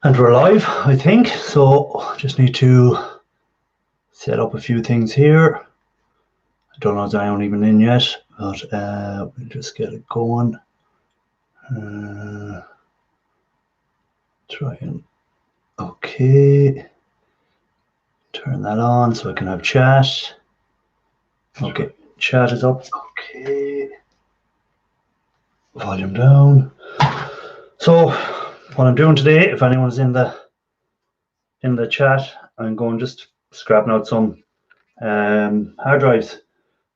And we're live, I think. So just need to set up a few things here. I don't know if I aren't even in yet, but we'll just get it going. Try and okay. Turn that on so I can have chat. Okay, chat is up. Okay. Volume down. So what I'm doing today, if anyone's in the chat, I'm going just scrapping out some hard drives.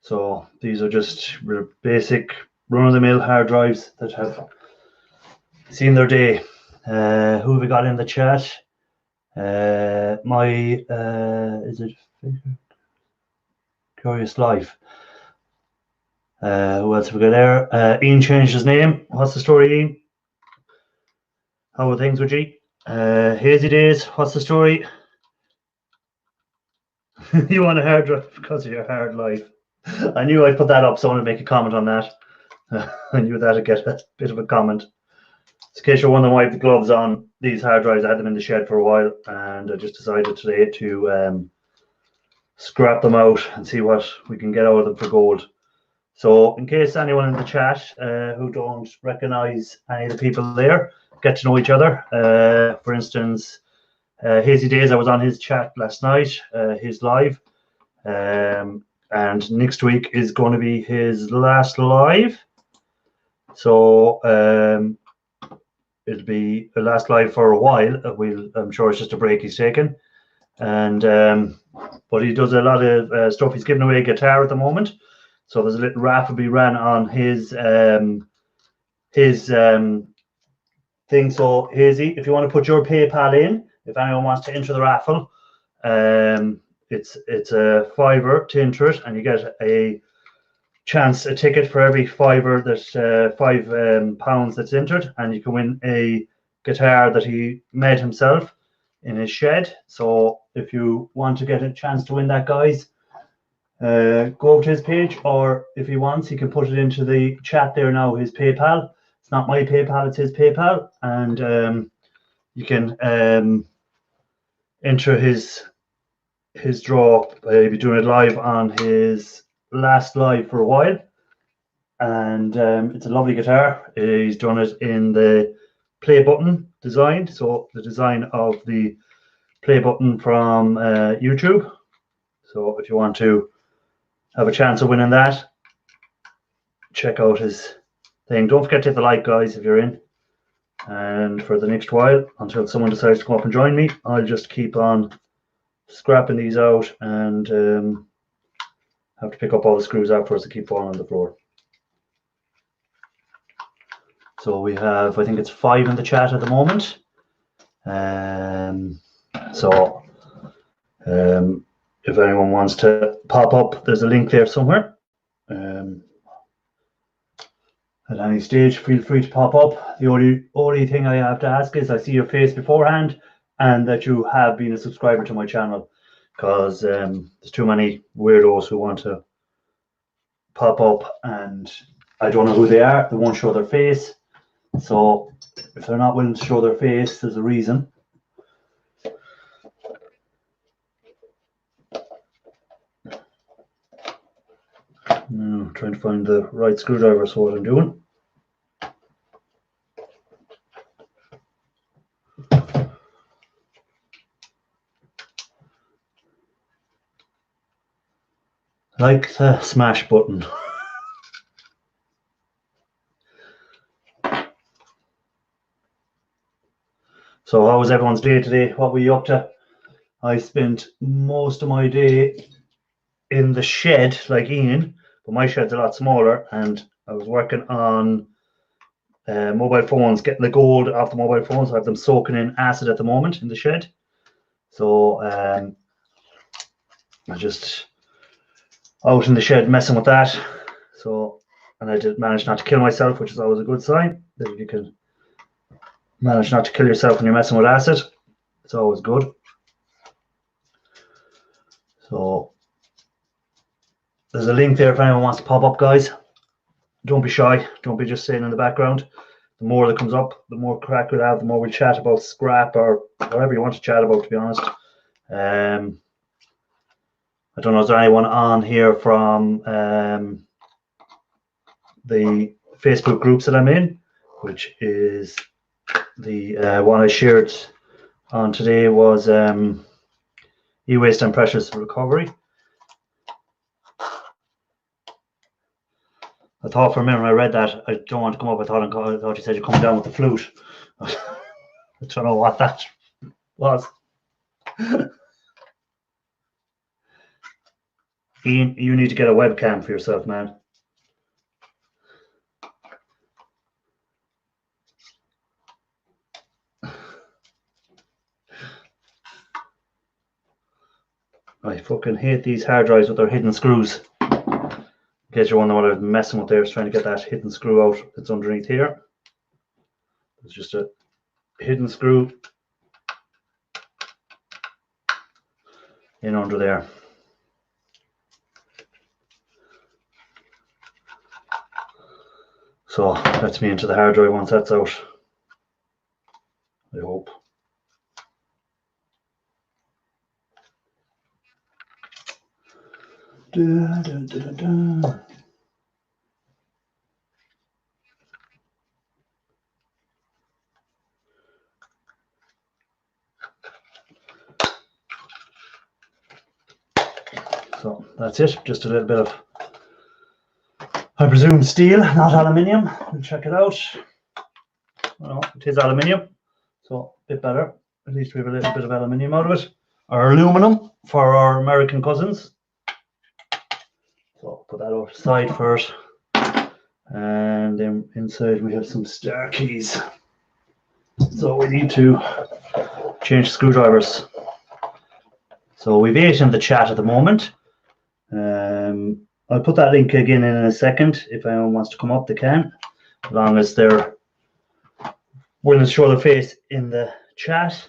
So these are just basic run-of-the-mill hard drives that have seen their day. Who have we got in the chat? Is it Curious Life? Who else have we got there? Ian changed his name. What's the story, Ian? How are things with you? Hazy Days, what's the story? You want a hard drive because of your hard life. I knew I'd put that up, someone would make a comment on that. I knew that'd get a bit of a comment. In case you're wondering why I have the gloves on, these hard drives, I had them in the shed for a while, and I just decided today to scrap them out and see what we can get out of them for gold. So in case anyone in the chat who don't recognize any of the people there, get to know each other. For instance, Hazy Days, I was on his chat last night, his live, and next week is going to be his last live. So it'll be the last live for a while. I'm sure it's just a break he's taken, and but he does a lot of stuff. He's giving away a guitar at the moment, so there's a little raffle be ran on his thing. So Hazy, if you want to put your PayPal in, if anyone wants to enter the raffle, it's a $5 to enter it, and you get a ticket for every £5 that's £5 that's entered, and you can win a guitar that he made himself in his shed. So if you want to get a chance to win that, guys, go over to his page, or if he wants, he can put it into the chat there now, his PayPal. It's not my PayPal, it's his PayPal, and you can enter his draw. He'll be doing it live on his last live for a while, and it's a lovely guitar. He's done it in the play button design, so the design of the play button from YouTube. So if you want to have a chance of winning that, check out his thing. Don't forget to hit the like, guys, if you're in. And for the next while, until someone decides to come up and join me, I'll just keep on scrapping these out and have to pick up all the screws afterwards to keep falling on the floor. So we have, I think it's 5 in the chat at the moment. If anyone wants to pop up, there's a link there somewhere. At any stage, feel free to pop up. The only thing I have to ask is I see your face beforehand and that you have been a subscriber to my channel, because there's too many weirdos who want to pop up and I don't know who they are. They won't show their face. So if they're not willing to show their face, there's a reason. Now, trying to find the right screwdriver, so what I'm doing. Like the smash button. So how was everyone's day today? What were you up to? I spent most of my day in the shed like Ian, but my shed's a lot smaller, and I was working on mobile phones, getting the gold off the mobile phones. I have them soaking in acid at the moment in the shed. So I just out in the shed messing with that. So, and I did manage not to kill myself, which is always a good sign. That if you can manage not to kill yourself when you're messing with acid, it's always good. So there's a link there if anyone wants to pop up, guys. Don't be shy. Don't be just sitting in the background. the more that comes up, the more crack we'll have, the more we'll chat about scrap or whatever you want to chat about, to be honest. I don't know, is there anyone on here from the Facebook groups that I'm in, which is the one I shared on today was e-waste and precious recovery. I thought for a minute when I read that, I don't want to come up, I thought you said you're coming down with the flute. I don't know what that was. Ian, you need to get a webcam for yourself, man. I fucking hate these hard drives with their hidden screws. In case you're wondering what I'm messing with there, is trying to get that hidden screw out that's underneath here. It's just a hidden screw in under there. So that's me into the hard drive once that's out, I hope. So that's it, just a little bit of, I presume, steel, not aluminium. We'll check it out. No, it is aluminium, so a bit better. At least we have a little bit of aluminium out of it, or aluminum for our American cousins. So put that over the side first, and then inside we have some star keys. So we need to change screwdrivers. So we've 8 in the chat at the moment. I'll put that link again in a second. If anyone wants to come up, they can, as long as they're willing to show their face in the chat.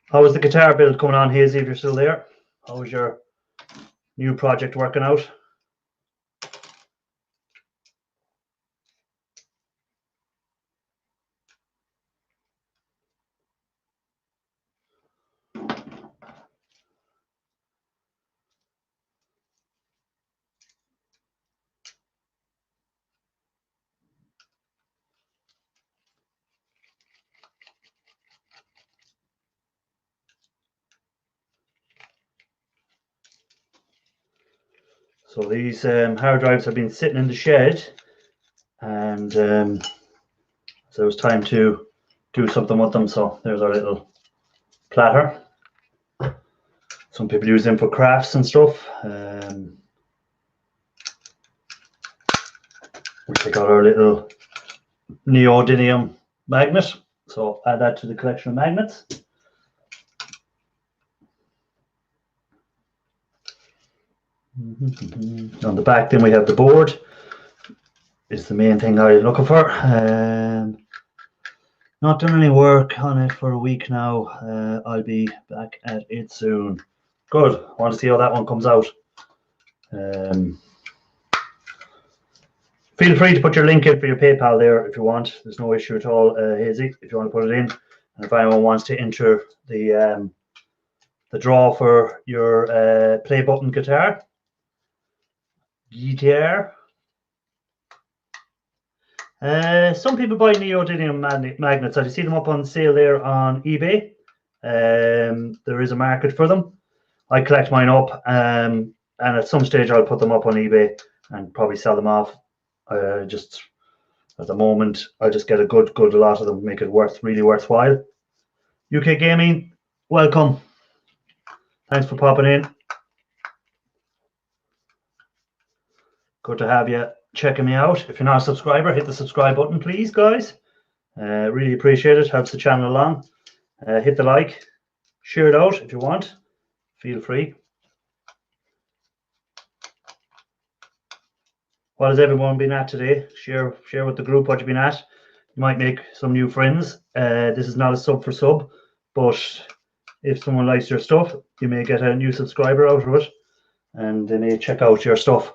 How is the guitar build coming on, Hazy, if you're still there? How is your new project working out? So these hard drives have been sitting in the shed, and so it was time to do something with them. So there's our little platter. Some people use them for crafts and stuff. We take out our little neodymium magnet. So add that to the collection of magnets. On the back, then we have the board. Is the main thing I'm looking for. Not done any work on it for a week now. I'll be back at it soon. Good. I want to see how that one comes out. Feel free to put your link in for your PayPal there if you want. There's no issue at all, Hazy, if you want to put it in. And if anyone wants to enter the draw for your play button guitar. Some people buy neodymium magnets. I see them up on sale there on eBay. There is a market for them. I collect mine up, and at some stage I'll put them up on eBay and probably sell them off. Just at the moment, I just get a good lot of them, make it really worthwhile. UK Gaming, welcome. Thanks for popping in. Good to have you checking me out. If you're not a subscriber, hit the subscribe button, please, guys. Really appreciate it. Helps the channel along. Hit the like, share it out if you want. Feel free. What has everyone been at today? Share with the group what you've been at. You might make some new friends. This is not a sub for sub, but if someone likes your stuff, you may get a new subscriber out of it, and they may check out your stuff.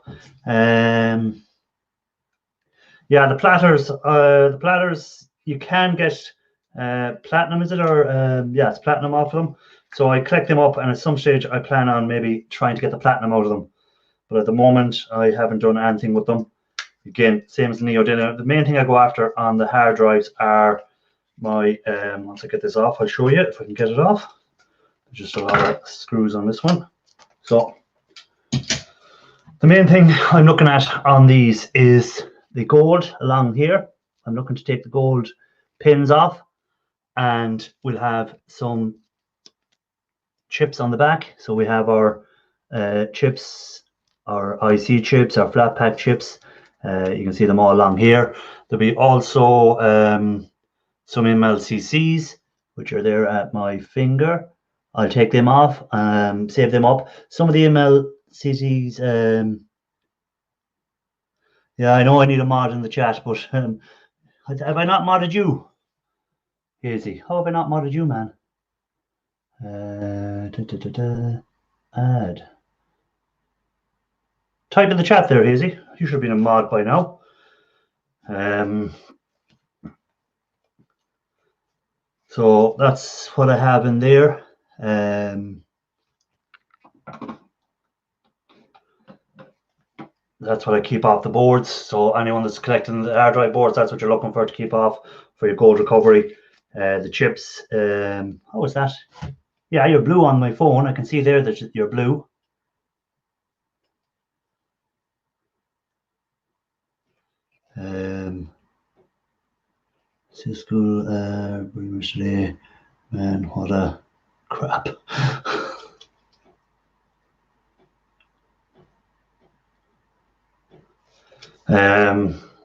Yeah, the platters you can get platinum, is it, or yeah, it's platinum off of them. So I collect them up, and at some stage I plan on maybe trying to get the platinum out of them. But at the moment I haven't done anything with them. Again, same as Neodymium. The main thing I go after on the hard drives are my once I get this off, I'll show you if I can get it off. There's just a lot of screws on this one. So the main thing I'm looking at on these is the gold along here. I'm looking to take the gold pins off, and we'll have some chips on the back. So we have our chips, our IC chips, our flat pack chips. You can see them all along here. There'll be also some MLCCs, which are there at my finger. I'll take them off and save them up. Some of the MLCCs, yeah, I know I need a mod in the chat, but have I not modded you? Hazy, how have I not modded you, man? Add. Type in the chat there, Hazy. You should have been a mod by now. So that's what I have in there. That's what I keep off the boards. So anyone that's collecting the hard drive boards, that's what you're looking for to keep off for your gold recovery. The chips. How is that? Yeah, you're blue on my phone. I can see there that you're blue. Cisco today, man, what a crap.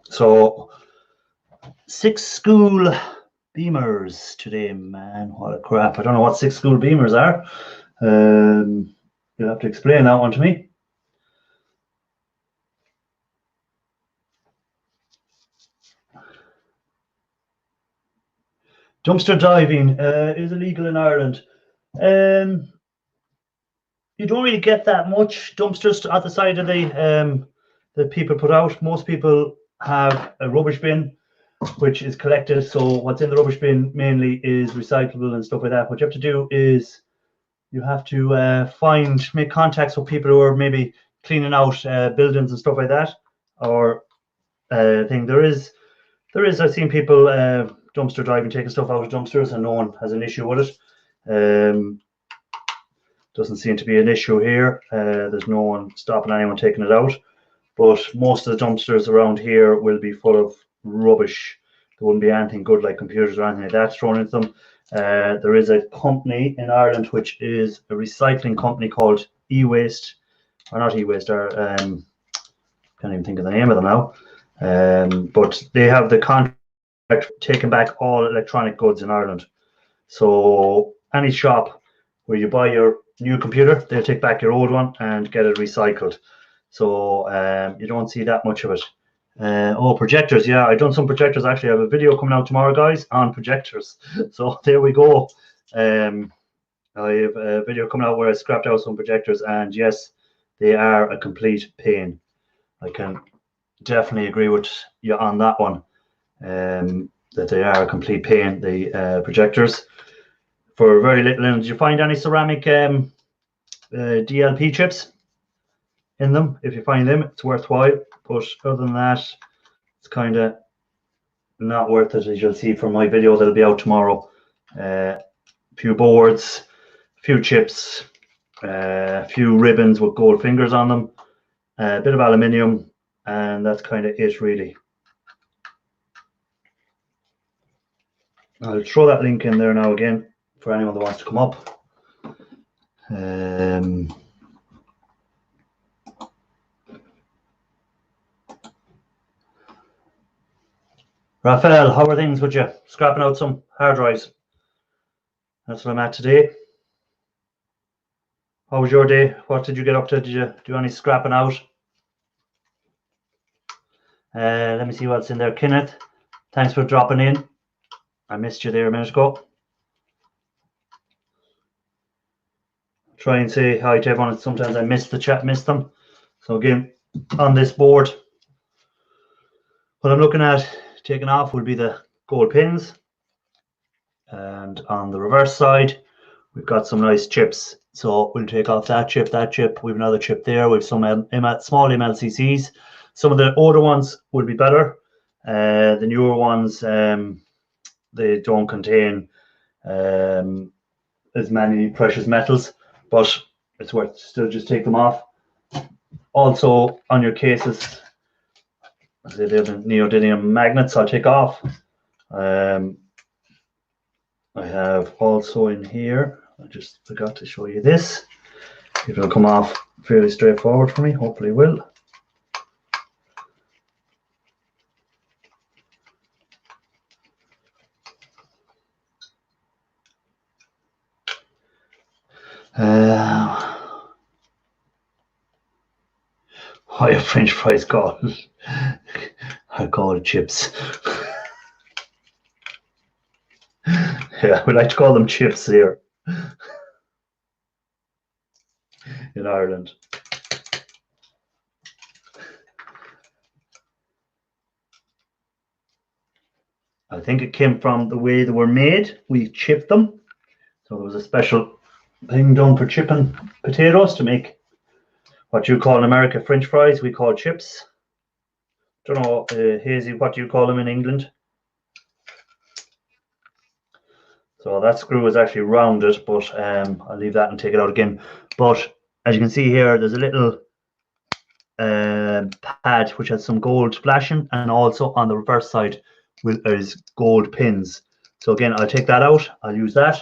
So 6 school beamers today, man, what a crap. I don't know what 6 school beamers are. You'll have to explain that one to me. Dumpster diving is illegal in Ireland. You don't really get that much dumpsters at the side of the that people put out. Most people have a rubbish bin, which is collected. So what's in the rubbish bin mainly is recyclable and stuff like that. What you have to do is you have to make contacts with people who are maybe cleaning out buildings and stuff like that, or thing. There is I've seen people dumpster diving, taking stuff out of dumpsters, and no one has an issue with it. Doesn't seem to be an issue here. There's no one stopping anyone taking it out, but most of the dumpsters around here will be full of rubbish. There wouldn't be anything good like computers or anything like that thrown into them. There is a company in Ireland which is a recycling company called eWaste, or not eWaste, or can't even think of the name of them now. But they have the contract taking back all electronic goods in Ireland. So any shop where you buy your new computer, they'll take back your old one and get it recycled. So you don't see that much of it. Oh, projectors. Yeah, I've done some projectors. Actually, I have a video coming out tomorrow, guys, on projectors. So there we go. I have a video coming out where I scrapped out some projectors, and yes, they are a complete pain. I can definitely agree with you on that one, that they are a complete pain, the projectors. For very little. And did you find any ceramic DLP chips in them? If you find them, it's worthwhile. But other than that, it's kind of not worth it, as you'll see from my video that'll be out tomorrow. A few boards, a few chips, a few ribbons with gold fingers on them, a bit of aluminium, and that's kind of it, really. I'll throw that link in there now again for anyone that wants to come up. Raphael, how are things with you? Scrapping out some hard drives. That's what I'm at today. How was your day? What did you get up to? Did you do any scrapping out? Let me see what's in there. Kenneth, thanks for dropping in. I missed you there a minute ago. Try and say hi to everyone. Sometimes I miss the chat, miss them. So again, on this board, what I'm looking at taking off will be the gold pins. And on the reverse side, we've got some nice chips. So we'll take off that chip, we have another chip there, we have some small MLCCs. Some of the older ones will be better. The newer ones, they don't contain as many precious metals, but it's worth still just take them off. Also on your cases, they have neodymium magnets I'll take off. I have also in here, I just forgot to show you this. It will come off fairly straightforward for me, hopefully it will. Why a French fries called? I call it chips. Yeah, we like to call them chips here in Ireland. I think it came from the way they were made. We chipped them. So there was a special thing done for chipping potatoes to make what you call in America French fries. We call chips. Don't know, Hazy, what do you call them in England? So that screw is actually rounded, but I'll leave that and take it out again. But as you can see here, there's a little pad which has some gold flashing, and also on the reverse side is gold pins. So again, I'll take that out. I'll use that.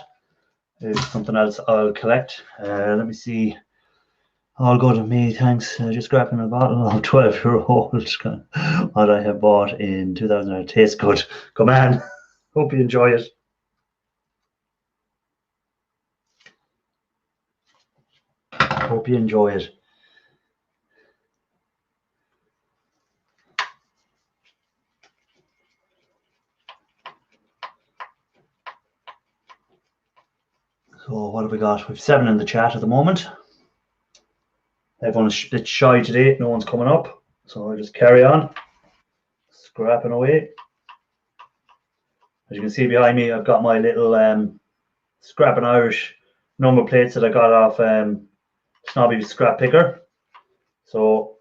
It's something else I'll collect. Let me see. All good to me, thanks. Just grabbing a bottle of 12-year-old what I have bought in 2000. It tastes good. Come on. Hope you enjoy it. Hope you enjoy it. So what have we got? We've 7 in the chat at the moment. Everyone's a bit shy today. No one's coming up. So I'll just carry on. Scrapping away. As you can see behind me, I've got my little Scrapping Irish number plates that I got off Snobby Scrap Picker. So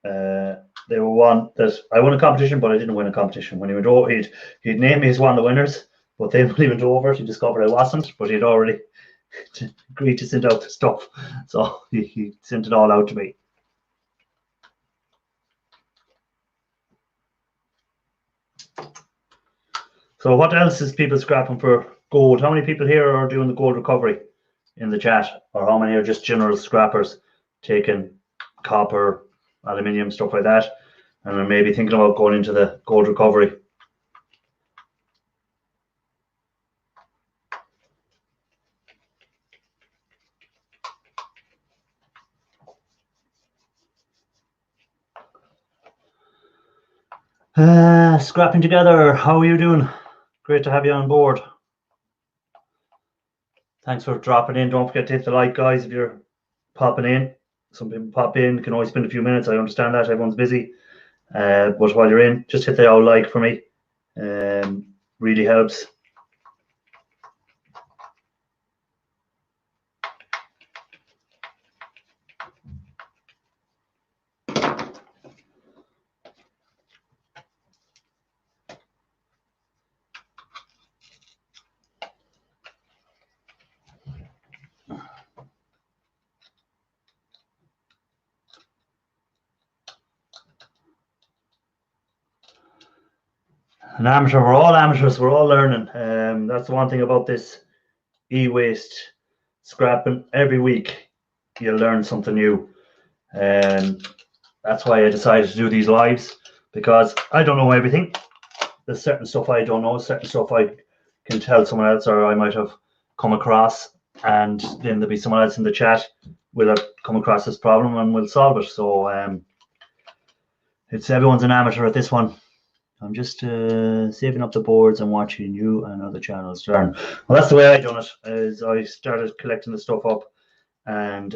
they were one that I won a competition, but I didn't win a competition. When he went over, he'd name me as one of the winners, but then when he went over, he discovered I wasn't, but he'd already agreed to send out the stuff. So he sent it all out to me. So what else is people scrapping for gold? How many people here are doing the gold recovery in the chat? Or how many are just general scrappers taking copper, aluminium, stuff like that, and are maybe thinking about going into the gold recovery? Scrapping together, how are you doing? Great to have you on board. Thanks for dropping in. Don't forget to hit the like, guys, if you're popping in. Some people pop in, can only spend a few minutes. I understand that, everyone's busy. But while you're in, just hit the old like for me. Really helps. An amateur, we're all amateurs, we're all learning. That's the one thing about this e-waste scrapping. Every week you learn something new. That's why I decided to do these lives, because I don't know everything. There's certain stuff I don't know, certain stuff I can tell someone else, or I might have come across, and then there'll be someone else in the chat will have come across this problem and we'll solve it. So it's everyone's an amateur at this one. I'm just saving up the boards and watching you and other channels learn. Well, that's the way I done it. Is I started collecting the stuff up, and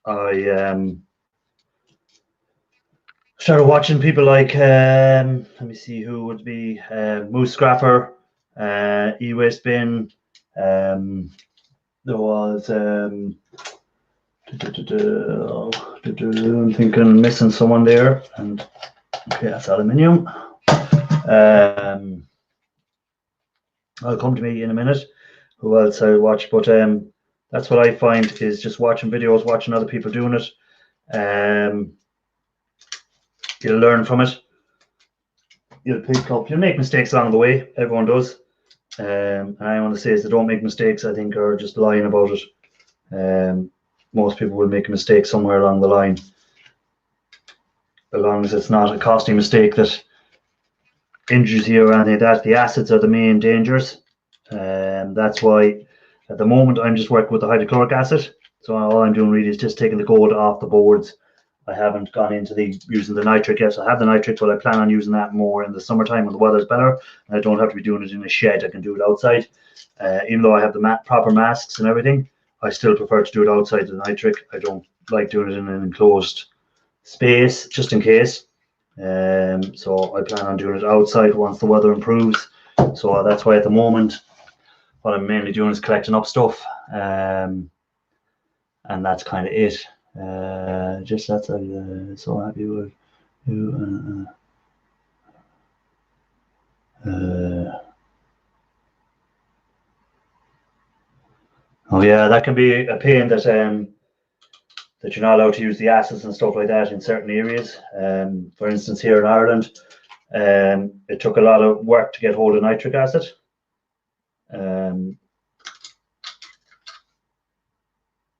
I started watching people like let me see who would be Moose Scrapper, E-Waste Bin. There was I'm thinking I'm missing someone there, and okay, that's aluminium. I'll come to me in a minute. Who else I watch? But that's what I find is just watching videos, watching other people doing it. You'll learn from it. You'll pick up. You'll make mistakes along the way. Everyone does. And I want to say is they don't make mistakes. I think are just lying about it. Most people will make a mistake somewhere along the line. As long as it's not a costly mistake that injures you or anything like that. The acids are the main dangers. That's why at the moment I'm just working with the hydrochloric acid. So all I'm doing really is just taking the gold off the boards. I haven't gone into using the nitric yet. So I have the nitric, but I plan on using that more in the summertime when the weather's better. And I don't have to be doing it in a shed. I can do it outside. Even though I have the proper masks and everything, I still prefer to do it outside the nitric. I don't like doing it in an enclosed space, just in case. So I plan on doing it outside once the weather improves. So that's why at the moment, what I'm mainly doing is collecting up stuff. And that's kind of it. Just that's so happy with you. Oh yeah, that can be a pain that that you're not allowed to use the acids and stuff like that in certain areas. For instance, here in Ireland, it took a lot of work to get hold of nitric acid.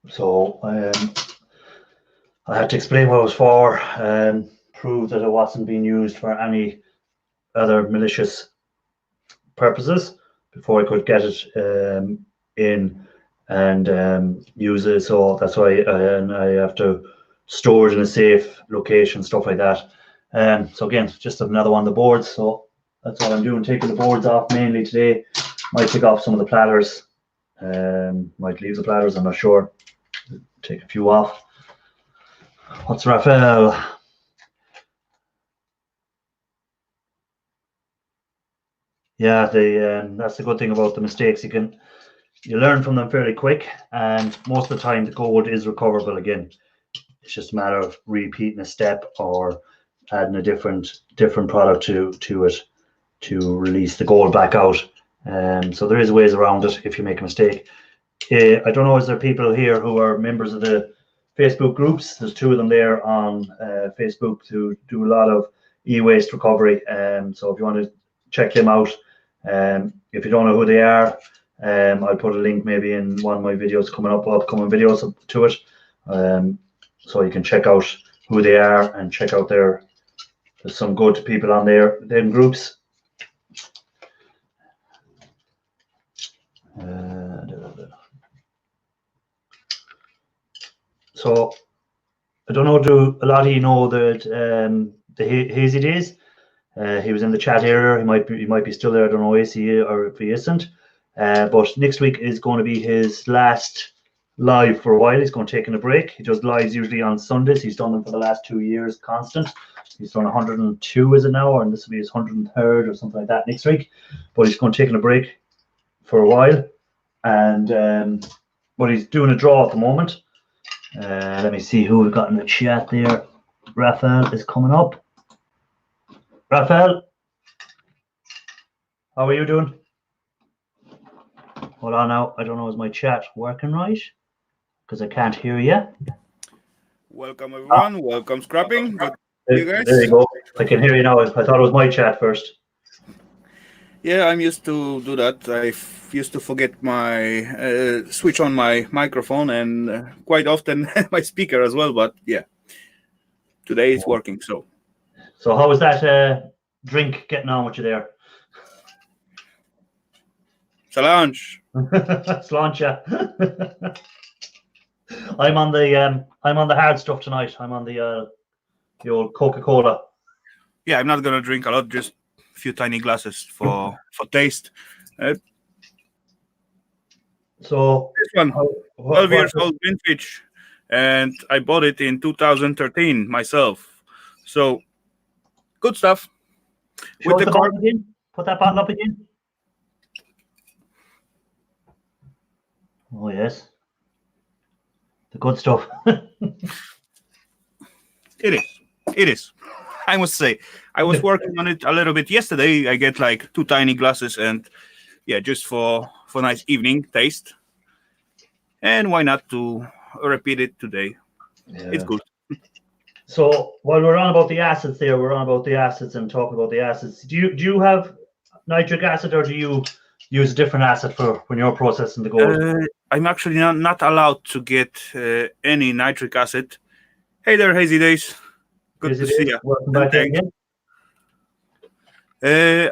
So I had to explain what it was for, prove that it wasn't being used for any other malicious purposes before I could get it in and use it. So that's why I have to store it in a safe location, stuff like that. So again, just another one of the boards. So that's what I'm doing, taking the boards off mainly today. Might take off some of the platters, might leave the platters, I'm not sure. Take a few off. What's Raphael? Yeah, that's the good thing about the mistakes. You learn from them fairly quick, and most of the time the gold is recoverable again. It's just a matter of repeating a step or adding a different product to it to release the gold back out. So there is ways around it if you make a mistake. I don't know, is there people here who are members of the Facebook groups? There's 2 of them there on Facebook to do a lot of e-waste recovery. So if you want to check them out, if you don't know who they are, I'll put a link maybe in one of my videos coming up, upcoming videos to it. So you can check out who they are and check out there's some good people on them groups. So I don't know, do a lot of you know that the Hazy Days? He was in the chat earlier. He might be still there. I don't know is he or if he isn't. But next week is going to be his last live for a while. He's going to take a break. He does lives usually on Sundays. He's done them for the last 2 years, constant. He's done 102, is it now? And this will be his 103rd or something like that next week. But he's going to take a break for a while. And but he's doing a draw at the moment. Let me see who we've got in the chat there. Raphael is coming up. Raphael, how are you doing? Hold on now. I don't know, is my chat working right? Because I can't hear you. Welcome everyone. Welcome Scrapping. Good you guys. There you go. I can hear you now. I thought it was my chat first. Yeah, I'm used to do that. I used to forget my switch on my microphone and quite often my speaker as well. But yeah, today it's working. So how was that drink getting on with you there? Salange. Sláinte. I'm on the hard stuff tonight. I'm on the old Coca-Cola. Yeah, I'm not gonna drink a lot, just a few tiny glasses for taste. So This one, what- 12 what- years old vintage, and I bought it in 2013 myself. So good stuff. show With us the the cork, bottle again. Put that bottle up again. Oh yes, the good stuff. it is. It is. I must say, I was working on it a little bit yesterday. I get like 2 tiny glasses, and yeah, just for nice evening taste. And why not to repeat it today? It's Yeah. good. So while we're on about the acids, we're on about the acids and talking about the acids. Do you have nitric acid, or do you use a different acid for when you're processing the gold? I'm actually not allowed to get any nitric acid. Hey there, Hazy Days. Good Is to it see you. welcome back in Thanks. again?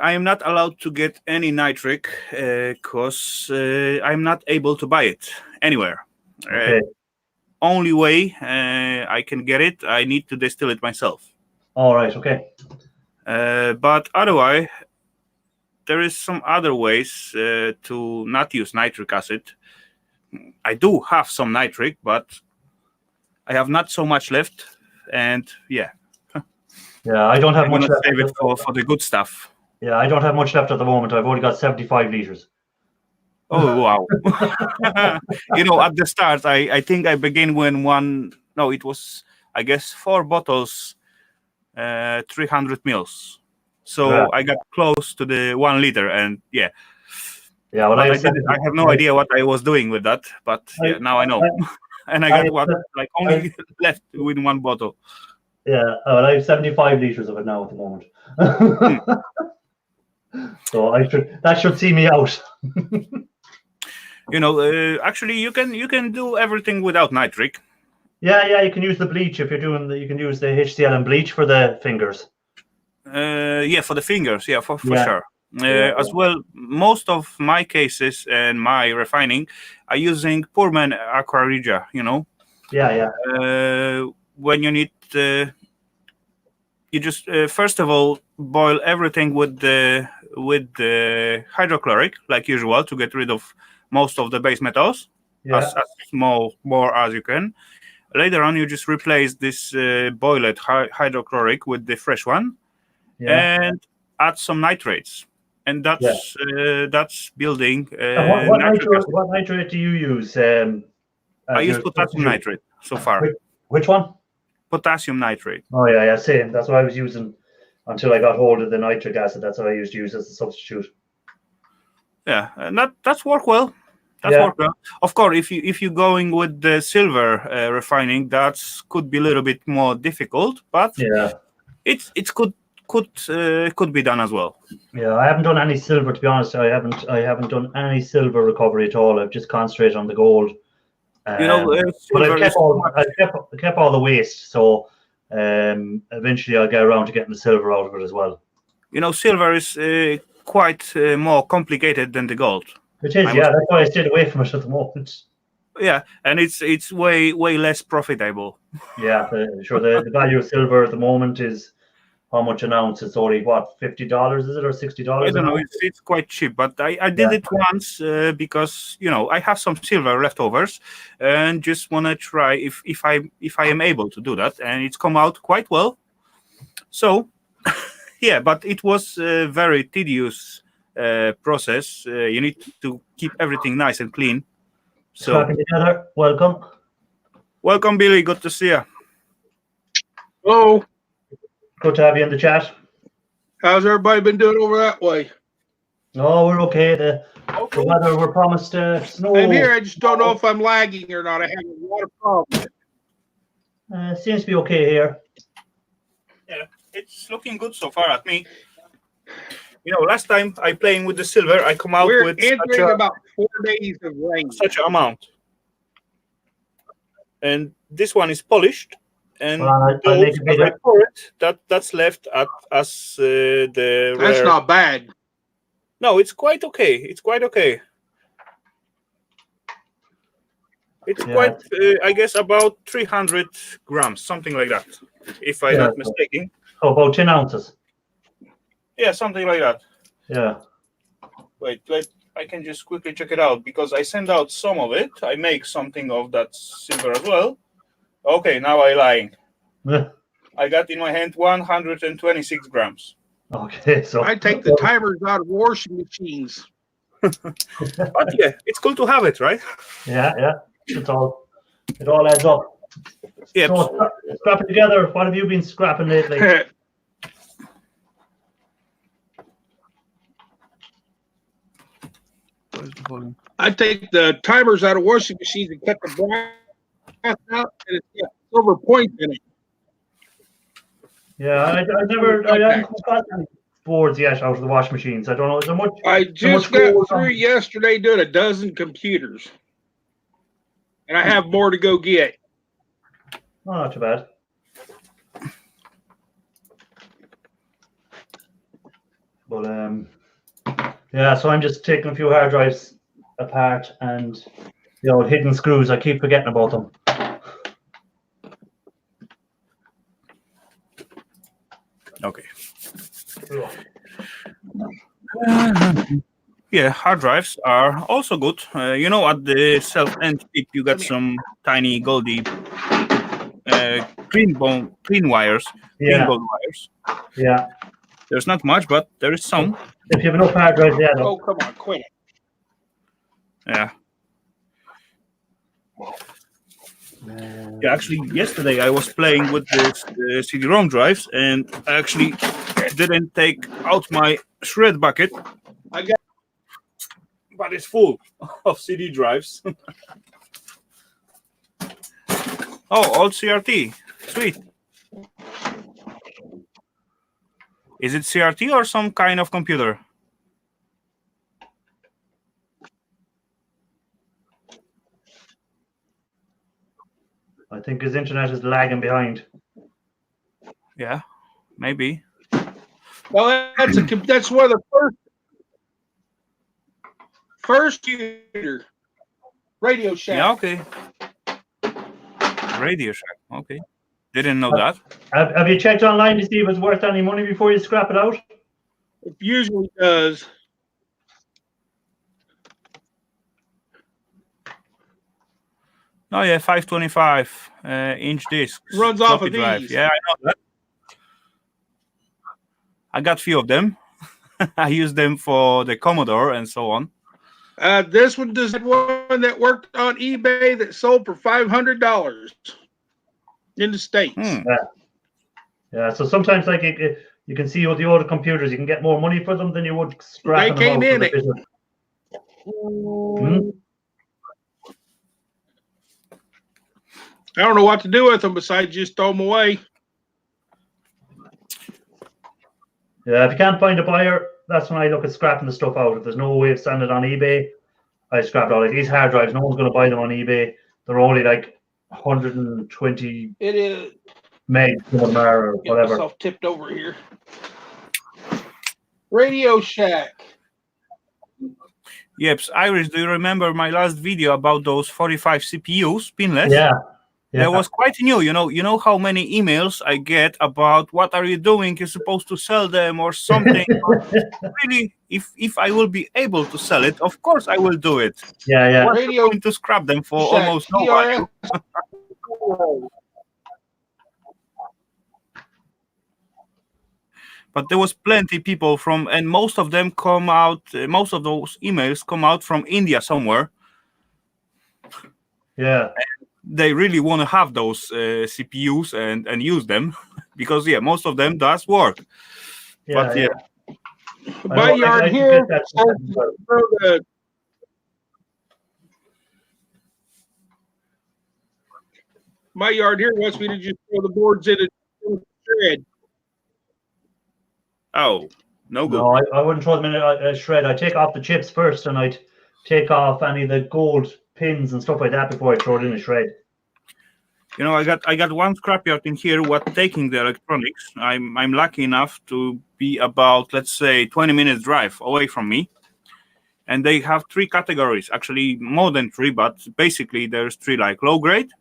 I am not allowed to get any nitric because I'm not able to buy it anywhere. Okay. Only way I can get it, I need to distill it myself. All right. Okay. But otherwise, there is some other ways to not use nitric acid. I do have some nitric, but I have not so much left. And yeah, Yeah, I don't have I'm much gonna left. save it for the good stuff. Yeah, I don't have much left at the moment. I've only got 75 liters. Oh wow! At the start, I think I began when one. No, it was I guess 4 bottles, 300 mils. So Yeah. I got close to the 1 liter, and yeah. Yeah, well, But I I have no idea what I was doing with that. But yeah, now I know. And I got only left with 1 bottle. Yeah, well, I have 75 liters of it now at the moment. So that should see me out. Actually, you can do everything without nitric. Yeah, you can use the bleach if you're doing you can use the HCl and bleach for the fingers. Yeah, for the fingers, yeah, for Yeah. sure. Yeah. As well, most of my cases and my refining are using Pullman Aqua Regia. Yeah. When you need, you just first of all boil everything with the hydrochloric, like usual, to get rid of most of the base metals, Yeah. as more as you can. Later on, you just replace this boiled hydrochloric with the fresh one, and add some nitrates, and that's building. What nitrate do you use? I use potassium nitrate so far. Which one? Potassium nitrate. Oh yeah, same. That's what I was using until I got hold of the nitric acid. That's what I used to use as a substitute. Yeah, and that's worked well. Worked well. Of course, if you're going with the silver refining, that could be a little bit more difficult, but yeah, it's could be done as well. Yeah, I haven't done any silver, to be honest. I haven't done any silver recovery at all. I've just concentrated on the gold. But silver I kept all the waste, so eventually I'll get around to getting the silver out of it as well. Silver is quite more complicated than the gold. It is, that's why I stayed away from it at the moment. Yeah, and it's way less profitable. Yeah, sure. The value of silver at the moment is how much an ounce? It's only what, $50, is it, or $60? I don't know. It's quite cheap, but I did it once because I have some silver leftovers and just want to try if I am able to do that, and it's come out quite well. So yeah, but it was a very tedious process. You need to keep everything nice and clean. So together. Welcome, Billy. Good to see you. Hello. Good to have you in the chat. How's everybody been doing over that way? No, we're okay. The weather, we're promised snow. I'm here. I just don't know if I'm lagging or not. I have a lot of problems. Seems to be okay here. Yeah, it's looking good so far at me. Last time I playing with the silver, I come out with about 4 days of rain. Such an amount. And this one is polished. And that's left as the That's rare. not bad. No, it's quite okay. It's quite okay. It's quite, I guess, about 300 grams, something like that, if I'm not mistaken. Oh, about 10 ounces. Yeah, something like that. Yeah. Wait, I can just quickly check it out because I send out some of it. I make something of that silver as well. Okay, now I'm lying. I got in my hand 126 grams. Okay, so I take the timers out of washing machines. But yeah, it's cool to have it, right? yeah, it all adds up. Yep. So scrap it together. What have you been scrapping lately? I take the timers out of washing machines and cut the brass out, and it's got silver points in it. Yeah, I haven't got any boards yet out of the wash machines. I don't know. Is there much? I just got gold through yesterday doing a dozen computers, and I have more to go get. Oh, not too bad. But yeah. So I'm just taking a few hard drives apart, and the old hidden screws. I keep forgetting about them. Okay. Yeah, hard drives are also good. You know, at the self-end tip, you got some tiny goldy clean wires, clean gold wires. Yeah. There's not much, but there is some. If you have enough hard drives, yeah. Oh, come on, quit it. Yeah. Yeah, actually, yesterday I was playing with the CD-ROM drives, and I actually didn't take out my shred bucket. But it's full of CD drives. Oh, old CRT. Sweet. Is it CRT or some kind of computer? I think his internet is lagging behind. Yeah, maybe. Well, that's one of the first computer. Radio Shack. Yeah, okay. Radio Shack. Okay. Didn't know that. Have you checked online to see if it's worth any money before you scrap it out? It usually does. Oh yeah, 525 inch disc. Runs off of these. Yeah, I know that. I got a few of them. I use them for the Commodore and so on. This one does one that worked on eBay that sold for $500 in the States. Yeah. So sometimes, like, you can see with the older computers, you can get more money for them than you would scrapping They came them out in for the business. I don't know what to do with them besides just throw them away. Yeah, if you can't find a buyer, that's when I look at scrapping the stuff out. If there's no way of selling it on eBay, I scrap it out. Like these hard drives, no one's going to buy them on eBay. They're only like 120 It is. meg, some of them are, or Get whatever. myself tipped over here. Radio Shack. Yep, Irish, do you remember my last video about those 45 CPUs, pinless? Yeah. That was quite new. You know how many emails I get about what are you doing? You're supposed to sell them or something. Really, if I will be able to sell it, of course I will do it. Yeah. What's the point to scrap them for Shack, almost no value? But there was plenty people from, and most of them come out. Most of those emails come out from India somewhere. Yeah. They really want to have those CPUs and use them because most of them does work. But my yard here. My yard here wants me to just throw the boards in a shred. Oh, no good. No, I wouldn't throw them in a shred. I'd take off the chips first, and I'd take off any of the gold pins and stuff like that before I throw it in a shred. You know, I got one scrapyard in here. What taking the electronics? I'm lucky enough to be about, let's say, 20 minutes drive away from me, and they have 3 categories. Actually, more than 3, but basically there's 3, like low grade,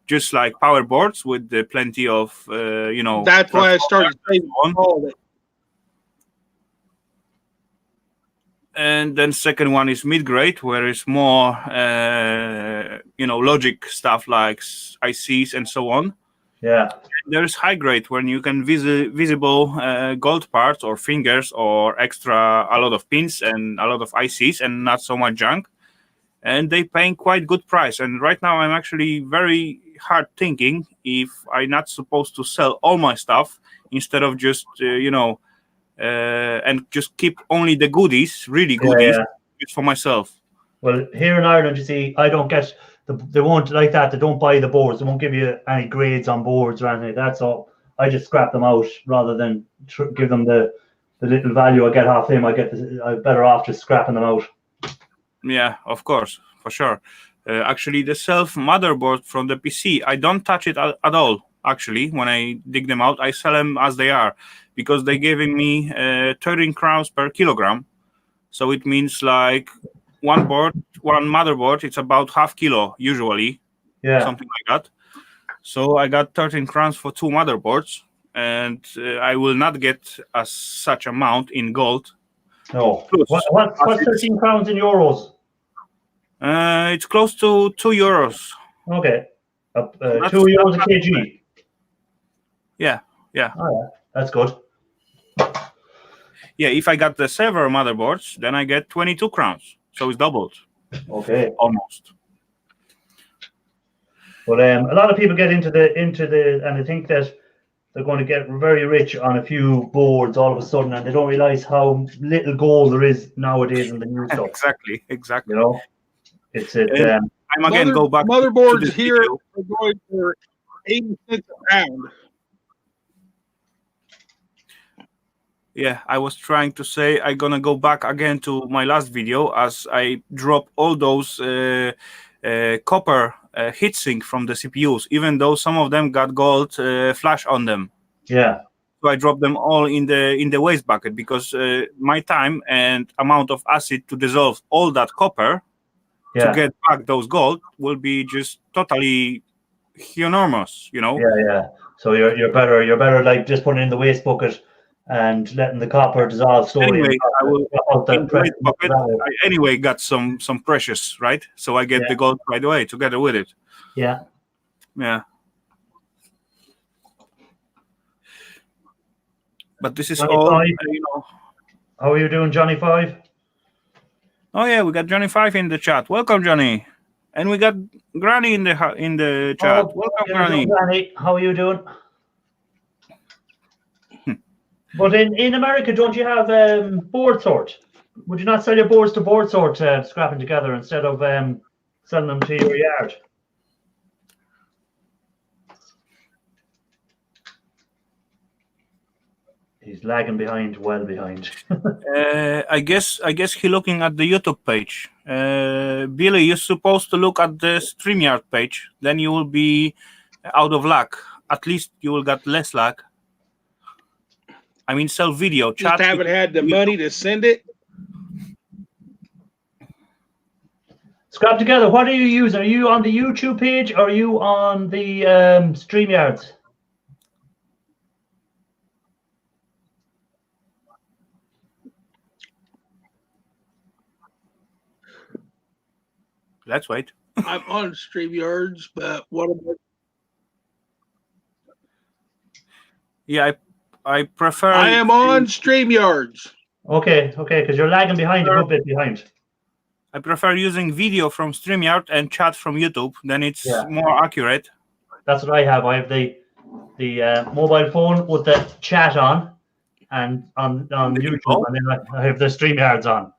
just like power boards with plenty of That's why I started saving all of it. And then second one is mid-grade, where it's more, logic stuff like ICs and so on. Yeah. There is high grade when you can visible gold parts or fingers or extra a lot of pins and a lot of ICs and not so much junk. And they paying quite good price. And right now I'm actually very hard thinking if I'm not supposed to sell all my stuff instead of just and just keep only the goodies, really goodies, for myself. Well, here in Ireland, you see, I don't get they won't like that. They don't buy the boards. They won't give you any grades on boards or anything like that. So I just scrap them out rather than give them the little value I get off them. I'm better off just scrapping them out. Yeah, of course, for sure. Actually, the self motherboard from the PC, I don't touch it at all. Actually, when I dig them out, I sell them as they are because they're giving me 13 crowns per kilogram. So it means like one motherboard, it's about half kilo usually, something like that. So I got 13 crowns for 2 motherboards, and I will not get such amount in gold. No. What's 13 crowns in euros? It's close to €2. Okay. 2 euros a kg. Yeah. Oh, yeah. That's good. Yeah, if I got the silver motherboards, then I get 22 crowns. So it's doubled. Okay. Almost. But a lot of people get into the and they think that they're going to get very rich on a few boards all of a sudden, and they don't realize how little gold there is nowadays in the new stuff. Exactly. You know, I'm again go back. Motherboards here are going for 80 cents a pound. Yeah, I was trying to say I'm gonna go back again to my last video as I drop all those copper heatsink from the CPUs, even though some of them got gold flash on them. Yeah. So I dropped them all in the waste bucket because my time and amount of acid to dissolve all that copper to get back those gold will be just totally enormous, you know. Yeah. So you're better like just putting it in the waste bucket and letting the copper dissolve slowly. Anyway, I got some precious, right? So I get the gold right away together with it. Yeah. But this is Johnny all, How are you doing, Johnny 5? Oh yeah, we got Johnny 5 in the chat. Welcome, Johnny. And we got Granny in the chat. Welcome, Granny. Granny. How are you doing? But in America, don't you have board sort? Would you not sell your boards to board sort, scrapping together instead of selling them to your yard? He's lagging behind, well behind. I guess he's looking at the YouTube page. Billy, you're supposed to look at the StreamYard page. Then you will be out of luck. At least you will get less luck. I mean, sell video. Just haven't had the money to send it. Scrap together. What are you using? Are you on the YouTube page or are you on the StreamYards? Let's wait. I'm on StreamYards, but what about? Yeah, I prefer. I am on StreamYards. Okay, because you're lagging behind, a little bit behind. I prefer using video from StreamYard and chat from YouTube. Then it's more accurate. That's what I have. I have the mobile phone with the chat on, and on YouTube, and then I have the StreamYards on.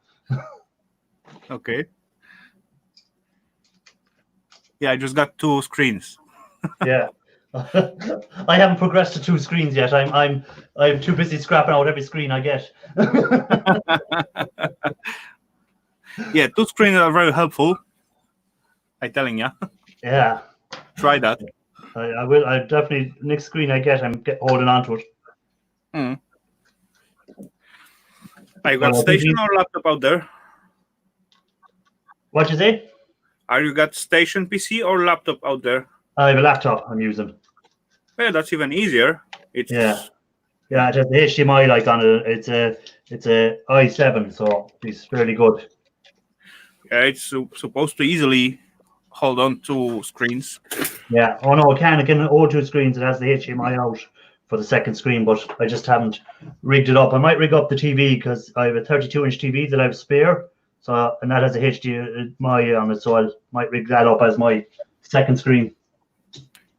Okay. Yeah, I just got 2 screens. Yeah. I haven't progressed to 2 screens yet. I'm too busy scrapping out every screen I get. Yeah, 2 screens are very helpful. I'm telling you. Yeah. Try that. I will. I definitely, next screen I get, I'm holding on to it. I got station or laptop out there. What you say? Are you got station PC or laptop out there? I have a laptop I'm using. Yeah, that's even easier. It's Yeah, it has the HDMI like on it. It's a i7, so it's fairly good. Yeah, it's supposed to easily hold on to screens. Yeah. Oh no, it can hold two screens. It has the HDMI out for the second screen, but I just haven't rigged it up. I might rig up the TV because I have a 32-inch TV that I have spare. So and that has a HDMI on it, so I might rig that up as my second screen.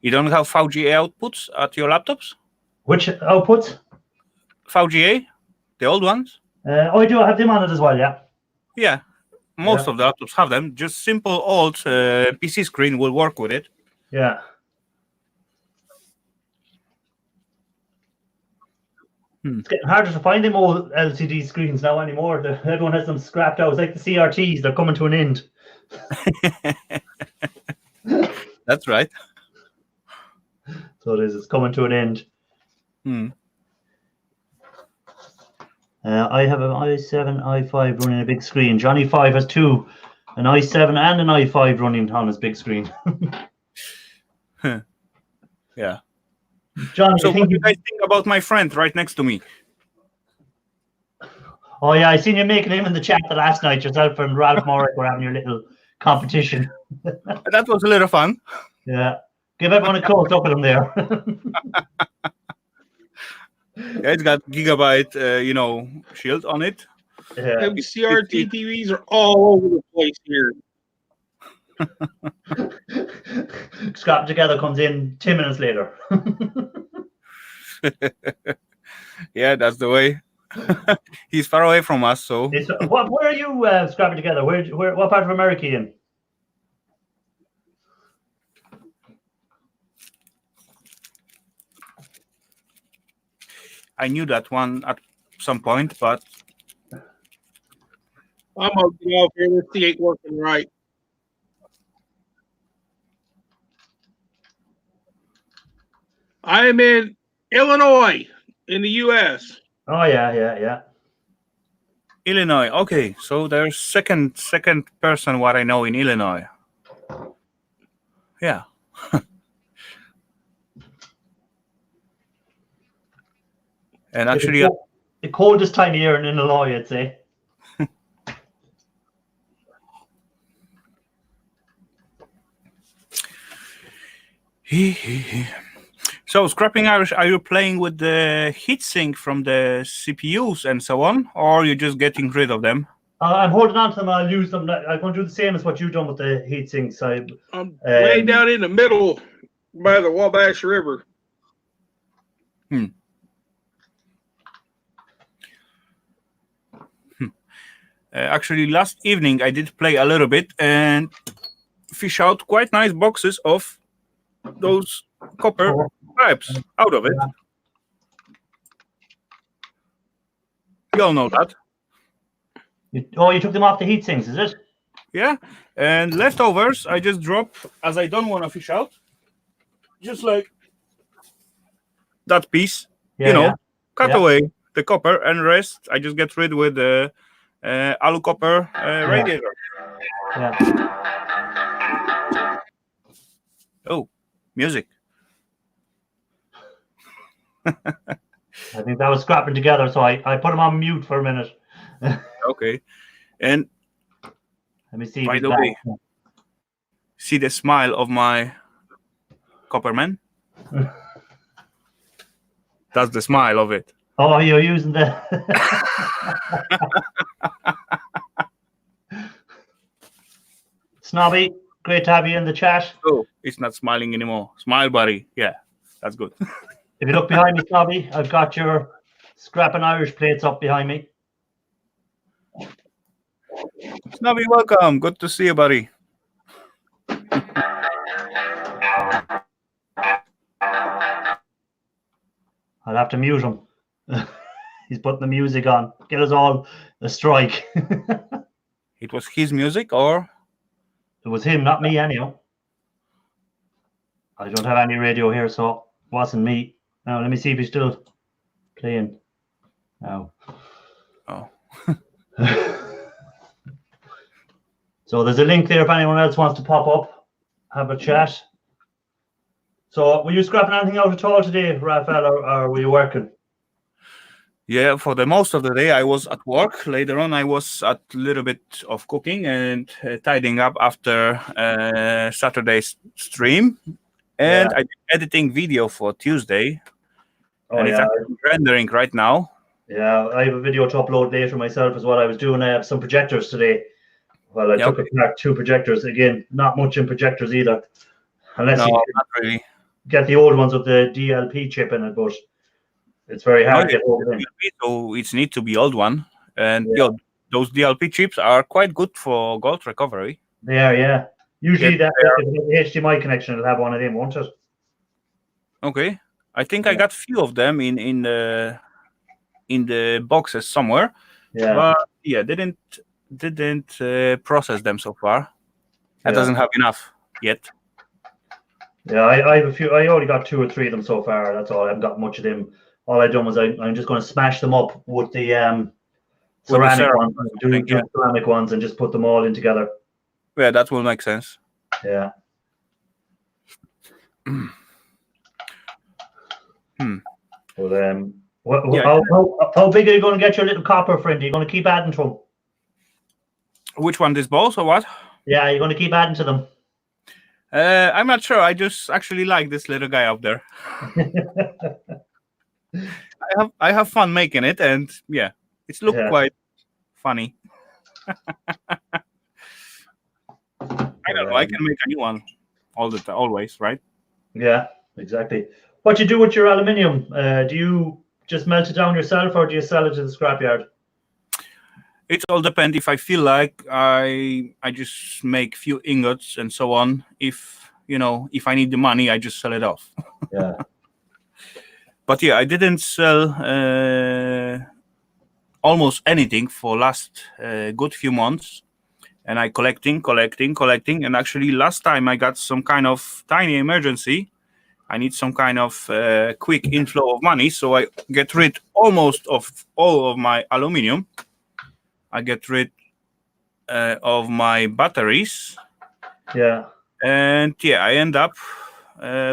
You don't have VGA outputs at your laptops? Which outputs? VGA, the old ones? I do have them on it as well. Yeah. Yeah, most of the laptops have them. Just simple old PC screen will work with it. Yeah. It's getting harder to find them old LCD screens now anymore. Everyone has them scrapped out. It's like the CRTs; they're coming to an end. That's right. So it is. It's coming to an end. I have an i7, i5 running a big screen. Johnny 5 has two, an i7 and an i5 running on his big screen. Yeah. John, so what do you guys think about my friend right next to me? Oh yeah, I seen you making him in the chat the last night. Yourself and Ralph Morrick were having your little competition. That was a little fun. Yeah. Give everyone a close up at him there. Yeah, it's got Gigabyte, shield on it. Yeah. CRT TVs are all over the place here. Scrap Together comes in 10 minutes later. Yeah, that's the way. He's far away from us, so. Where are you scrapping together? Where? What part of America are you in? I knew that one at some point, but I'm gonna get off here. This thing ain't working right. I'm in Illinois, in the U.S. Oh yeah. Illinois. Okay, so there's second person what I know in Illinois. Yeah. And actually, the coldest time of year in Illinois, I'd say. So, Scrapping Irish, are you playing with the heatsink from the CPUs and so on, or are you just getting rid of them? I'm holding on to them. I'll use them. I'm going to do the same as what you've done with the heat sinks. I'm way down in the middle by the Wabash River. Actually, last evening I did play a little bit and fish out quite nice boxes of those copper pipes out of it. You all know that. You took them off the heat sinks, is it? Yeah, and leftovers I just drop as I don't want to fish out. Just like that piece, cut away the copper and rest I just get rid with the alu copper radiator. Yeah. Oh, music. I think that was scrapping together, so I put him on mute for a minute. Okay, and let me see. By the way, see the smile of my copper man? That's the smile of it. Oh, you're using the. Snobby, great to have you in the chat. Oh, it's not smiling anymore. Smile, buddy. Yeah, that's good. If you look behind me, Snobby, I've got your Scrapping Irish plates up behind me. Snobby, welcome. Good to see you, buddy. I'll have to mute him. He's putting the music on. Get us all a strike. It was his music, or? It was him, not me, anyhow. I don't have any radio here, so it wasn't me. Now, let me see if he's still playing. Now. Oh. So there's a link there if anyone else wants to pop up, have a chat. So were you scrapping anything out at all today, Raphael, or were you working? Yeah, for the most of the day I was at work. Later on, I was at a little bit of cooking and tidying up after Saturday's stream. And Yeah. I did editing video for Tuesday, Oh and it's yeah. actually rendering right now. Yeah. I have a video to upload later myself as well. I was doing some projectors today. Well, I Yeah, took apart 2 projectors. Again, not much in projectors either, unless no, you not really. get the old ones with the DLP chip in it, but it's very No, hard to yeah, get over in. so it needs to be old one, and Yeah. those DLP chips are quite good for gold recovery. They are, yeah. Usually Yeah, that if you have the HDMI connection, it'll have one of them, won't it? okay, I think I Yeah. got few of them in the boxes somewhere, Yeah. but yeah, didn't process them so far. That Yeah. doesn't have enough yet. Yeah, I have a few. I only got 2 or 3 of them so far. That's all. I haven't got much of them. All I've done was I'm just going to smash them up with the ceramic ceramic ones, or do something, yeah. ceramic ones, and just put them all in together. Yeah, that will make sense. Yeah. But Yeah. how big are you going to get your little copper friend? Are you going to keep adding to them? Which one, these balls or what? Yeah, you're going to keep adding to them. I'm not sure. I just actually like this little guy up there. I have fun making it, and yeah, it's looked Yeah. quite funny. I don't know. I can make a new one always, right? Yeah, exactly. What do you do with your aluminium? Do you just melt it down yourself, or do you sell it to the scrapyard? It all depends. If I feel like I just make few ingots and so on. If I need the money, I just sell it off. Yeah. But yeah, I didn't sell almost anything for last good few months, and I collecting, and actually last time I got some kind of tiny emergency. I need some kind of quick inflow of money, so I get rid almost of all of my aluminium. I get rid of my batteries, Yeah. and yeah, I end up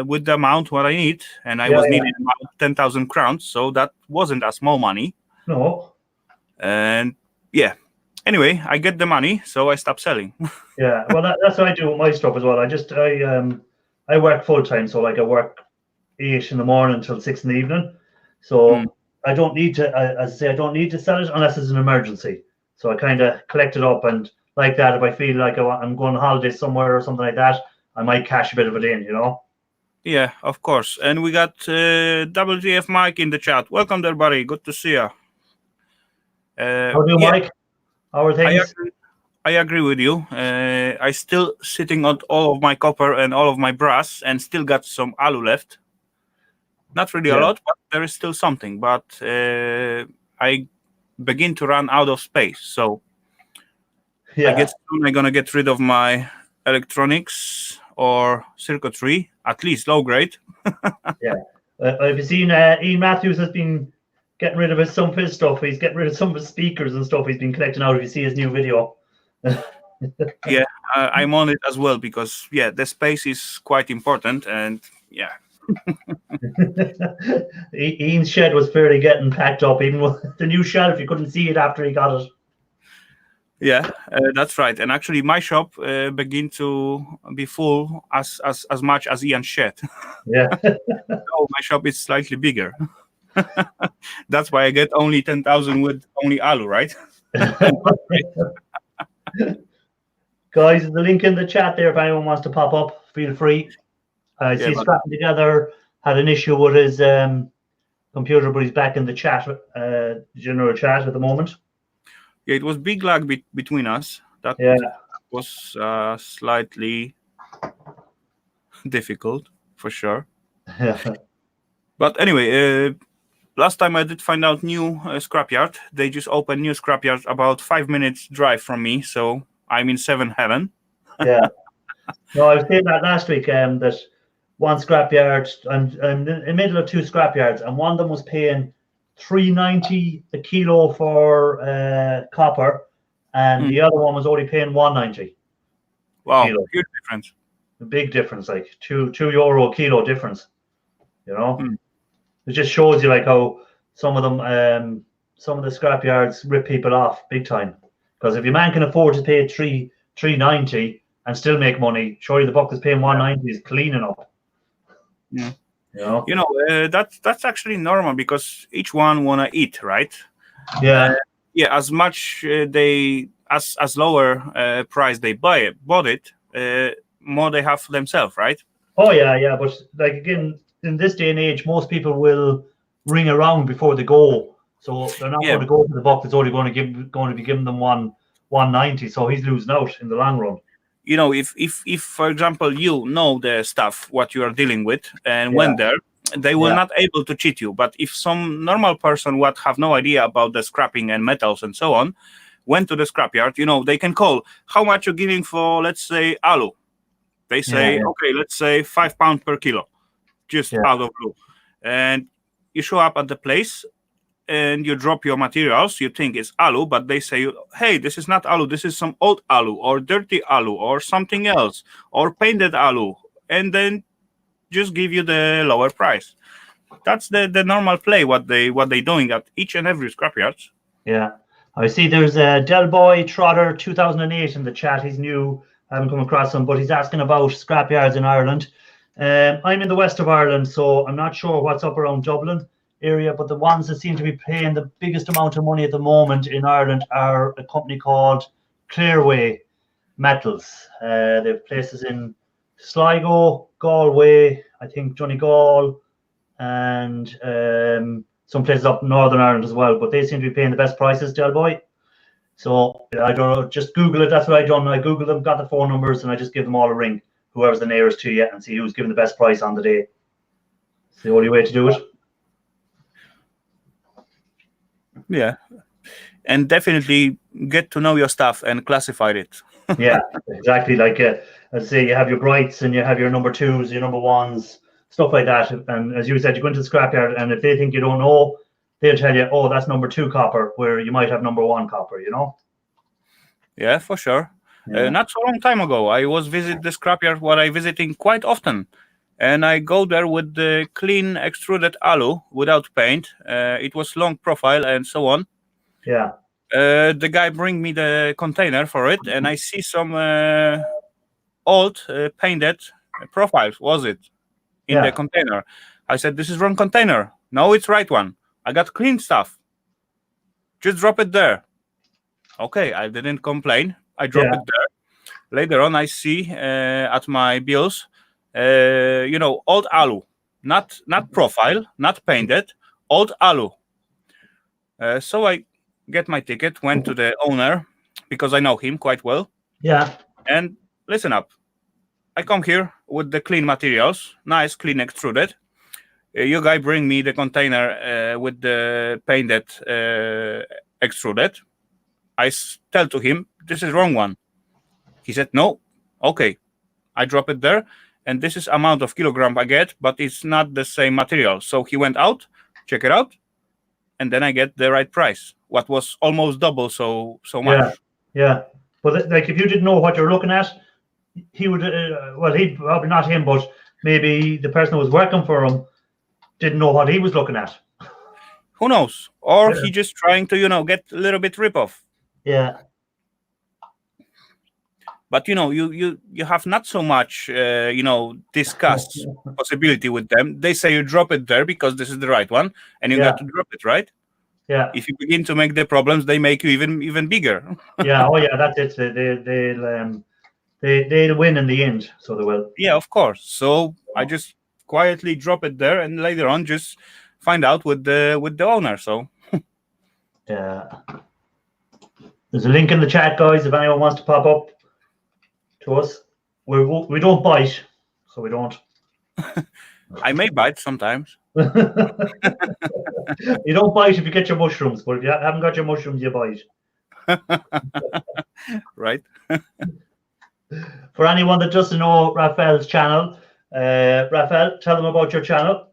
with the amount what I need, and I Yeah, was yeah. needing about 10,000 crowns, so that wasn't a small money. No. And yeah, anyway, I get the money, so I stop selling. Yeah. Well, that's what I do with my stuff as well. I work full time, so like I work 8 in the morning until 6 in the evening. So I don't need to, as I say, I don't need to sell it unless it's an emergency. So I kind of collect it up, and like that, if I feel like I'm going on holiday somewhere or something like that, I might cash a bit of it in, Yeah, of course. And we got WTF Mike in the chat. Welcome there, buddy. Good to see you. How do you, Mike? How are things? I agree with you. I still sitting on all of my copper and all of my brass, and still got some alu left. Not really a lot, but there is still something. But I begin to run out of space, so I guess soon I'm gonna get rid of my electronics or circuitry, at least low grade. Yeah. Have you seen Ian Matthews has been getting rid of some of his stuff? He's getting rid of some of his speakers and stuff he's been collecting out. If you see his new video. Yeah, I'm on it as well because the space is quite important, and yeah. Ian's shed was fairly getting packed up, even with the new shelf. You couldn't see it after he got it. Yeah, that's right. And actually, my shop began to be full as much as Ian's shed. Yeah. So my shop is slightly bigger. That's why I get only 10,000 with only alu, right? Guys, the link in the chat there if anyone wants to pop up, feel free. I see Scrapping Together had an issue with his computer, but he's back in the chat, general chat at the moment. Yeah, it was big lag between us. That was slightly difficult, for sure. But anyway, last time I did find out new scrapyard. They just opened new scrapyard about 5 minutes drive from me, so I'm in 7 heaven. Yeah. No, I was saying that last week, that one scrapyard, I'm in the middle of 2 scrapyards, and one of them was paying $3.90 a kilo for copper, and the other one was only paying $1.90. Wow, huge difference. A big difference, like €2 kilo difference. It just shows you like how some of them, some of the scrapyards rip people off big time. Because if your man can afford to pay $3.90 and still make money, surely the buck is paying $1.90 is cleaning up. Yeah. You know? That's actually normal because each one wanna eat, right? Yeah. As much as lower price they bought it, more they have for themselves, right? Oh yeah. But like again, in this day and age, most people will ring around before they go. So they're not going to go to the buck that's only going to be giving them $1.90. So he's losing out in the long run. If for example you know the stuff what you are dealing with and went there, they will not able to cheat you. But if some normal person what have no idea about the scrapping and metals and so on went to the scrapyard, they can call how much you're giving for, let's say, alu. They say okay, let's say £5 per kilo, just out of blue, and you show up at the place and you drop your materials, you think it's alu, but they say, hey, this is not alu, this is some old alu or dirty alu or something else or painted alu, and then just give you the lower price. That's the normal play what they doing at each and every scrapyard. Yeah, I see there's a Del Boy Trotter 2008 in the chat. He's new, I haven't come across him, but he's asking about scrapyards in Ireland. I'm in the west of Ireland, so I'm not sure what's up around Dublin area, but the ones that seem to be paying the biggest amount of money at the moment in Ireland are a company called Clearway Metals. They have places in Sligo, Galway, I think Donegal, and some places up in Northern Ireland as well, but they seem to be paying the best prices, Del Boy. So I don't know, just Google it. That's what I done. I Googled them, got the phone numbers, and I just give them all a ring, whoever's the nearest to you, and see who's giving the best price on the day. It's the only way to do it. Yeah, and definitely get to know your stuff and classify it. Yeah, exactly. Like I'd say you have your brights and you have your number twos, your number ones, stuff like that. And as you said, you go into the scrapyard, and if they think you don't know, they'll tell you, oh, that's number 2 copper, where you might have number 1 copper, Yeah, for sure. Yeah. Not so long time ago, I was visit the scrapyard what I visiting quite often. And I go there with the clean extruded alu without paint. It was long profile and so on. Yeah. The guy bring me the container for it, and I see some old painted profiles, was it, in the container. I said, this is wrong container. No, it's right one. I got clean stuff. Just drop it there. Okay, I didn't complain. I drop it there. Later on, I see at my bills, old alu, not profile, not painted, old alu. So I get my ticket, went to the owner because I know him quite well. Yeah. And listen up. I come here with the clean materials, nice, clean extruded. You guy bring me the container with the painted extruded. I tell to him, this is wrong one. He said, no. Okay. I drop it there. And this is amount of kilogram I get, but it's not the same material. So he went out, check it out, and then I get the right price. What was almost double so much. Yeah. But like, if you didn't know what you're looking at, he would, he'd probably not him, but maybe the person who was working for him didn't know what he was looking at. Who knows? Or he just trying to, get a little bit rip-off. Yeah. But you have not so much discuss possibility with them. They say you drop it there because this is the right one, and you got to drop it, right? Yeah. If you begin to make the problems, they make you even bigger. Yeah. Oh yeah, that's it. They'll win in the end, so they will. Yeah, of course. So I just quietly drop it there, and later on just find out with the owner. So yeah. There's a link in the chat, guys, if anyone wants to pop up to us. We don't bite, so we don't. I may bite sometimes. You don't bite if you get your mushrooms, but if you haven't got your mushrooms, you bite. Right. For anyone that doesn't know Raphael's channel, Raphael, tell them about your channel.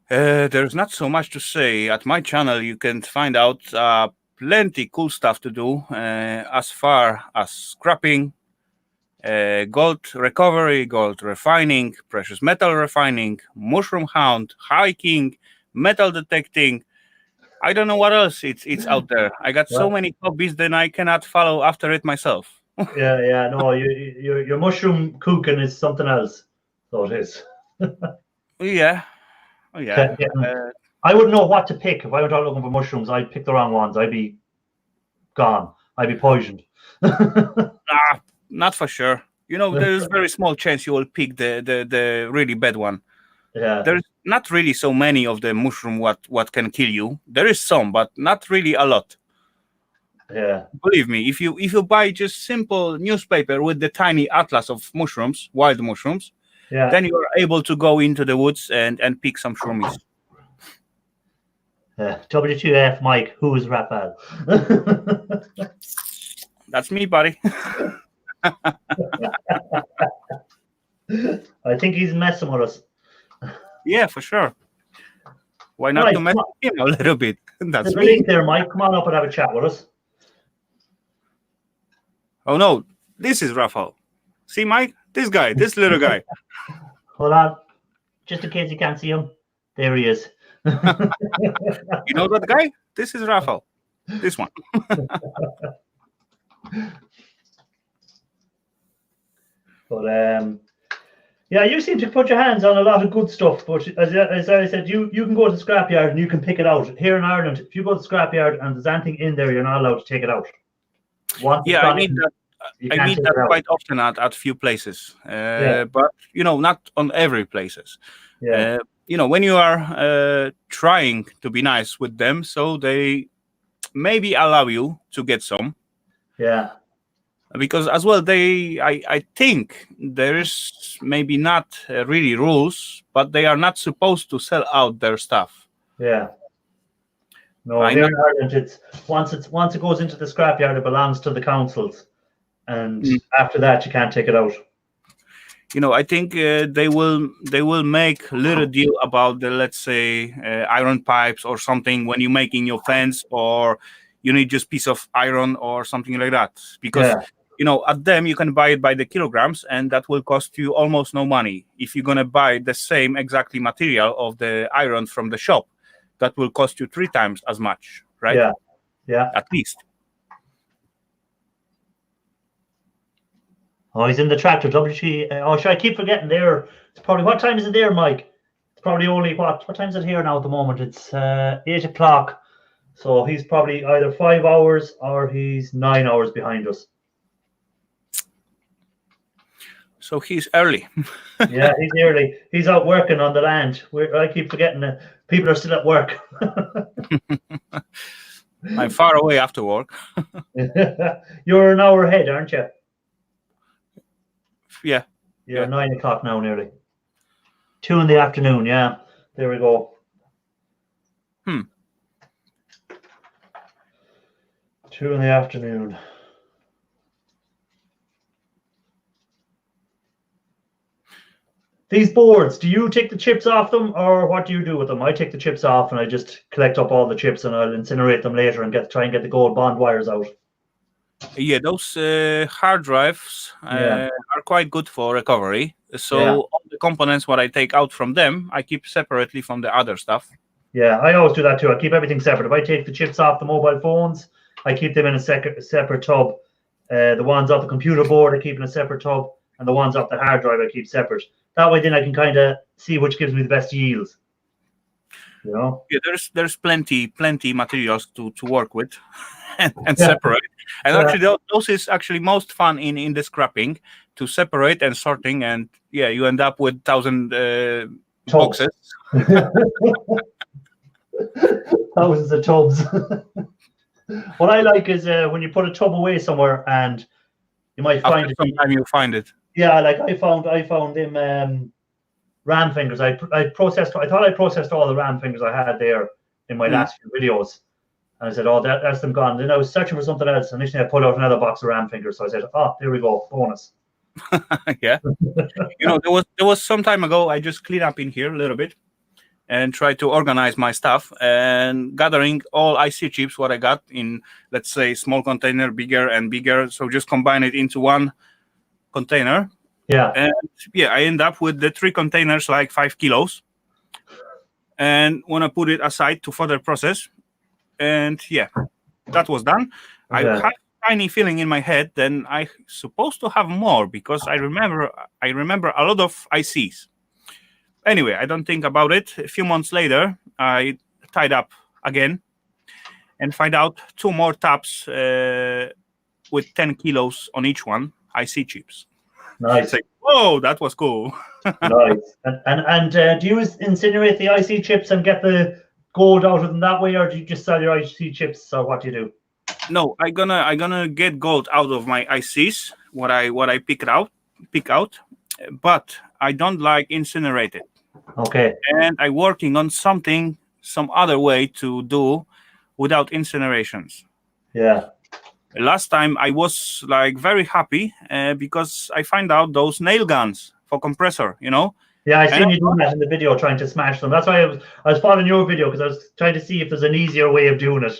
There's not so much to say. At my channel, you can find out plenty cool stuff to do as far as scrapping, gold recovery, gold refining, precious metal refining, mushroom hunt, hiking, metal detecting. I don't know what else it's out there. I got so Well- many hobbies that I cannot follow after it myself. Yeah. No, your mushroom cooking is something else. So it is. Yeah. Oh yeah. I wouldn't know what to pick if I went out looking for mushrooms. I'd pick the wrong ones. I'd be gone. I'd be poisoned. Not for sure. There's a very small chance you will pick the really bad one. Yeah. There's not really so many of the mushroom what can kill you. There is some, but not really a lot. Yeah. Believe me, if you buy just simple newspaper with the tiny atlas of mushrooms, wild mushrooms, Yeah. then you are able to go into the woods and pick some shroomies. WTF, Mike, who is Raphael? That's me, buddy. I think he's messing with us. Yeah, for sure. Why not Right, to mess come with him a little bit? That's There's a me. link there, Mike. Come on up and have a chat with us. Oh no, this is Raphael. See, Mike? This guy, this little guy. Hold on. Just in case you can't see him. There he is. You know that guy? This is Raphael. This one. But yeah, you seem to put your hands on a lot of good stuff. But as I said, you can go to the scrapyard and you can pick it out. Here in Ireland, if you go to the scrapyard and there's anything in there, you're not allowed to take it out. Once it's Yeah, gone I mean in, that. you I can't meet take that it out. quite often at few places, but not on every places. Yeah, When you are trying to be nice with them, so they maybe allow you to get some, yeah, because as well I think there is maybe not really rules, but they are not supposed to sell out their stuff. yeah. No, I here know. in Ireland, it's once it goes into the scrapyard, it belongs to the councils, and after that, you can't take it out. I think they will make little deal about the, let's say, iron pipes or something when you're making your fence, or you need just piece of iron or something like that, because at them you can buy it by the kilograms, and that will cost you almost no money. If you're gonna buy the same exactly material of the iron from the shop, that will cost you 3 times as much, right? Yeah. At least. Oh, he's in the tractor. WG. Should I keep forgetting there? It's probably, what time is it there, Mike? It's probably only what time is it here now at the moment? It's 8 o'clock. So he's probably either 5 hours or he's 9 hours behind us. So he's early. Yeah, he's early. He's out working on the land. I keep forgetting that people are still at work. I'm far away after work. You're an hour ahead, aren't you? Yeah. You're 9 o'clock now, nearly. 2 in the afternoon. Yeah, there we go. 2 in the afternoon. These boards, do you take the chips off them, or what do you do with them? I take the chips off and I just collect up all the chips and I'll incinerate them later and try and get the gold bond wires out. Yeah, those hard drives are quite good for recovery. So all the components, what I take out from them, I keep separately from the other stuff. Yeah, I always do that too. I keep everything separate. If I take the chips off the mobile phones, I keep them in a separate tub. The ones off the computer board, I keep in a separate tub. And the ones off the hard drive, I keep separate. That way then I can kind of see which gives me the best yields. Yeah, there's plenty materials to work with and separate. And actually those is actually most fun in the scrapping, to separate and sorting, and you end up with 1,000 boxes. Thousands of tubs. What I like is when you put a tub away somewhere and you might find it. Sometime you find it. Yeah, like I found them ram fingers. I thought I processed all the ram fingers I had there in my last few videos. And I said, oh, that's them gone. Then I was searching for something else. And initially I pulled out another box of ram fingers. So I said, oh, there we go, bonus. Yeah. There was some time ago, I just cleaned up in here a little bit and tried to organize my stuff, and gathering all IC chips, what I got in, let's say, small container, bigger and bigger. So just combine it into one container. Yeah. And I end up with the 3 containers, like 5 kilos. and want to put it aside to further process. And yeah, that was done. I Okay. had a tiny feeling in my head. Then I supposed to have more because I remember a lot of ICs. Anyway, I don't think about it. A few months later, I tied up again and find out 2 more tabs with 10 kilos on each one, IC chips. Nice. It's like, whoa, that was cool. Nice. And do you incinerate the IC chips and get the gold out of them that way, or do you just sell your IC chips, or what do you do? No, I gonna get gold out of my ICs. What I pick out, but I don't like incinerate it. Okay. And I working on some other way to do without incinerations. Yeah. Last time I was like very happy because I find out those nail guns for compressor, Yeah, I seen And- you doing that in the video, trying to smash them. That's why I was following your video, because I was trying to see if there's an easier way of doing it.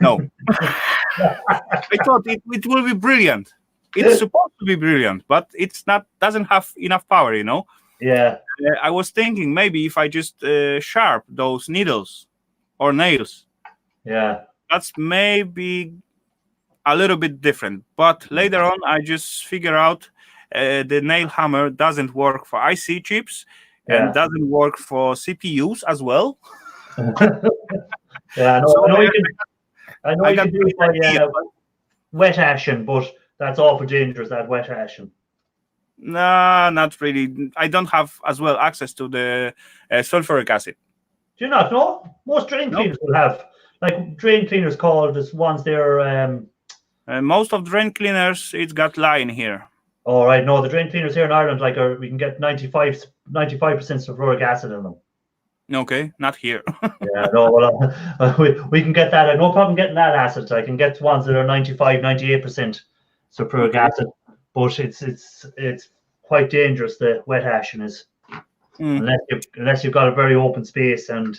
No. I thought it will be brilliant. It's supposed to be brilliant, but it's not. Doesn't have enough power, Yeah. I was thinking maybe if I just sharp those needles or nails, Yeah. that's maybe a little bit different. But later on, I just figure out the nail hammer doesn't work for IC chips Yeah. and doesn't work for CPUs as well. Yeah. I know, So I know you I got can do it by idea, but wet ashing, but that's awful dangerous, that wet ashing. no, not really. I don't have as well access to the sulfuric acid. Do you not know? Most drain No. cleaners will have, like, drain cleaners called as ones they're Most of drain cleaners, it's got lye in here. all right. No, the drain cleaners here in Ireland, like, we can get 95% sulfuric acid in them. Okay, not here. Yeah, no, well, we can get that. I have no problem getting that acid. I can get ones that are 95, 98% sulfuric acid, but it's quite dangerous. The wet ashing is, Mm. unless you've got a very open space and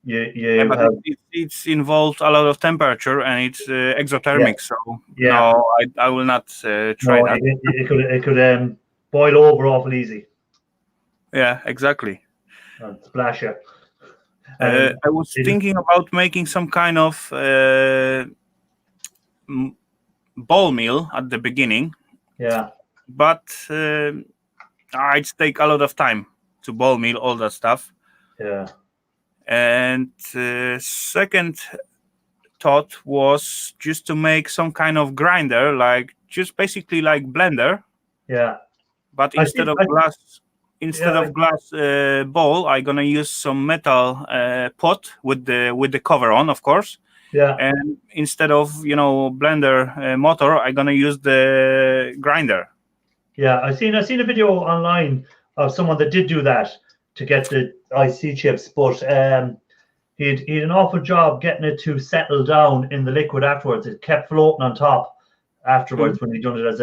you Yeah, but have, it's involved a lot of temperature and it's exothermic. So Yeah. no, I will not try no, that. it could boil over awful easy Yeah, exactly. and splash you. I was it- thinking about making some kind of ball mill at the beginning, Yeah, but it take a lot of time to ball mill all that stuff. yeah, And second thought was just to make some kind of grinder, like just basically like blender, yeah, but I instead think- of glass bowl, I'm gonna use some metal pot with the cover on, of course. yeah. And instead of blender motor, I'm gonna use the grinder. Yeah, I seen a video online of someone that did do that to get the IC chips, but he'd an awful job getting it to settle down in the liquid afterwards. It kept floating on top afterwards when he'd done it as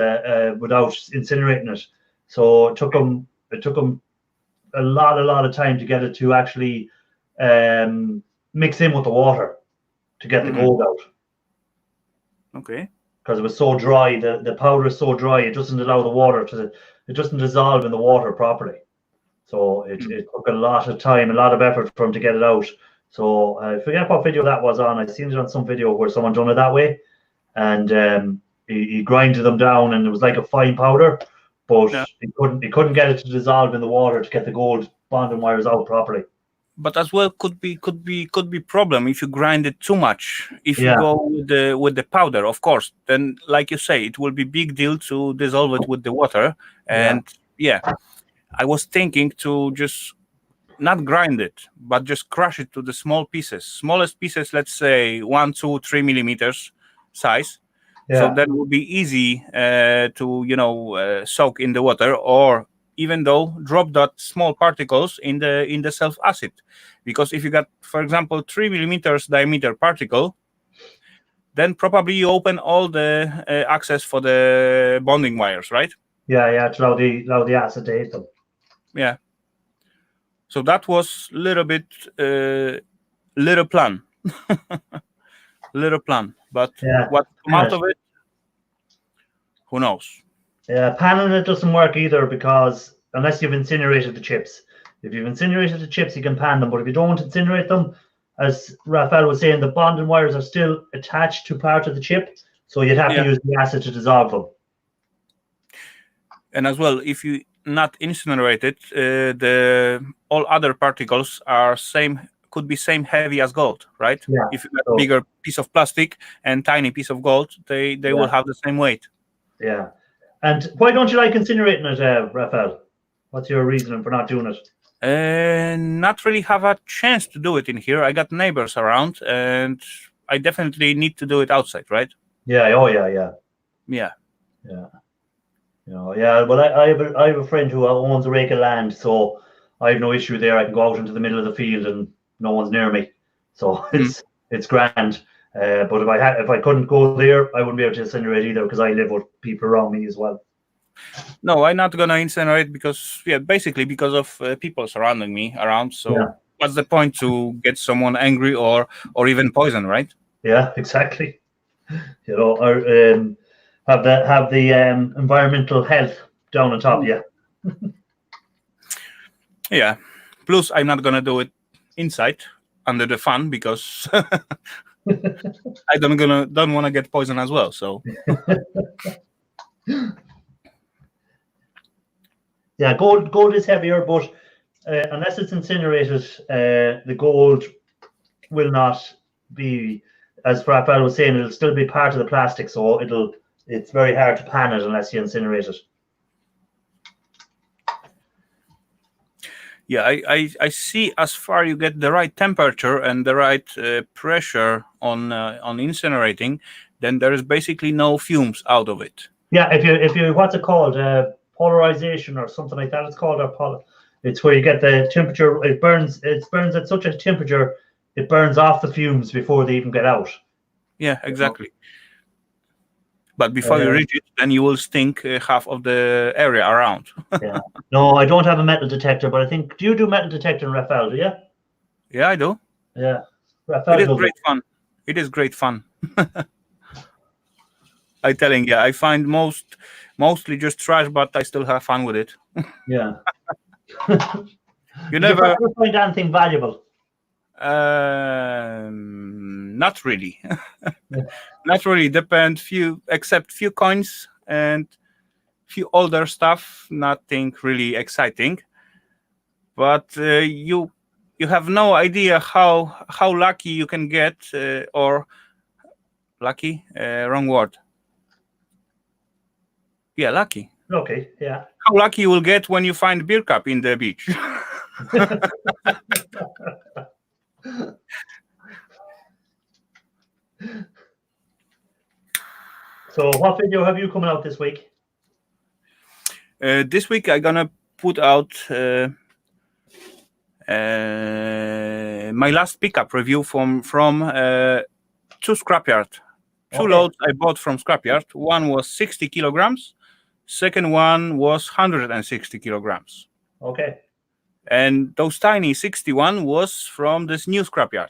without incinerating it. So it took him a lot of time to get it to actually mix in with the water to get the gold out, Okay. because it was so dry. The powder is so dry, it doesn't allow the water it doesn't dissolve in the water properly. So it took a lot of time, a lot of effort for him to get it out. So I forget what video that was on. I seen it on some video where someone done it that way, and he grinded them down, and it was like a fine powder, but Yeah. he couldn't get it to dissolve in the water to get the gold bonding wires out properly. But as well could be problem if you grind it too much. If Yeah. you go with the powder, of course, then like you say, it will be big deal to dissolve it with the water. And I was thinking to just not grind it, but just crush it to the smallest pieces, let's say 1, 2, 3 millimeters size. Yeah, So that would be easy to soak in the water, or even though drop that small particles in the self acid, because if you got, for example, 3 millimeters diameter particle, then probably you open all the access for the bonding wires, right? yeah, to allow the acid to hit them. Yeah. So that was little bit little plan, but Yeah. what come out of it, who knows? Yeah, panning it doesn't work either, because unless you've incinerated the chips, If you've incinerated the chips, you can pan them. But if you don't incinerate them, as Raphael was saying, the bonding wires are still attached to part of the chip, so you'd have to use the acid to dissolve them. And as well, if you not incinerate it, the all other particles are could be same heavy as gold, right? Yeah. If you got a bigger piece of plastic and tiny piece of gold, they will have the same weight. Yeah. And why don't you like incinerating it, Raphael? What's your reasoning for not doing it? Not really have a chance to do it in here. I got neighbors around, and I definitely need to do it outside, right? Yeah. Oh, yeah. Yeah. Well, I have a friend who owns a rake of land, so I have no issue there. I can go out into the middle of the field and no one's near me, so it's grand. But if I couldn't go there, I wouldn't be able to incinerate either because I live with people around me as well. No, I'm not gonna incinerate because basically because of people surrounding me around. So what's the point to get someone angry or even poison, right? Yeah, exactly. Or have the environmental health down on top of you. Yeah. Plus, I'm not gonna do it inside under the fan because I don't want to get poison as well. So yeah, gold is heavier, but unless it's incinerated, the gold will not be, as Raphael was saying, it'll still be part of the plastic, so it's very hard to pan it unless you incinerate it. Yeah, I see as far you get the right temperature and the right pressure on incinerating, then there is basically no fumes out of it. Yeah, if you what's it called, polarization or something like that, it's called, it's where you get the temperature. It burns at such a temperature, it burns off the fumes before they even get out. Yeah, exactly. But before you reach it, then you will stink half of the area around. Yeah. No, I don't have a metal detector, but do you do metal detecting, Raphael? Do you? Yeah, I do. Yeah. Raphael, it is great fun. It is great fun. I telling you, I find mostly just trash, but I still have fun with it. Yeah. You never find anything valuable? Not really. Not really. Depend except few coins and few older stuff. Nothing really exciting. But you have no idea how lucky you can get, or lucky, wrong word. Yeah, lucky. Okay, yeah. How lucky you will get when you find beer cup in the beach. So what video have you coming out this week? This week I'm gonna put out my last pickup review from two scrapyard. Two loads I bought from scrapyard. One was 60 kilograms. Second one was 160 kilograms. Okay. And those tiny 61 was from this new scrapyard.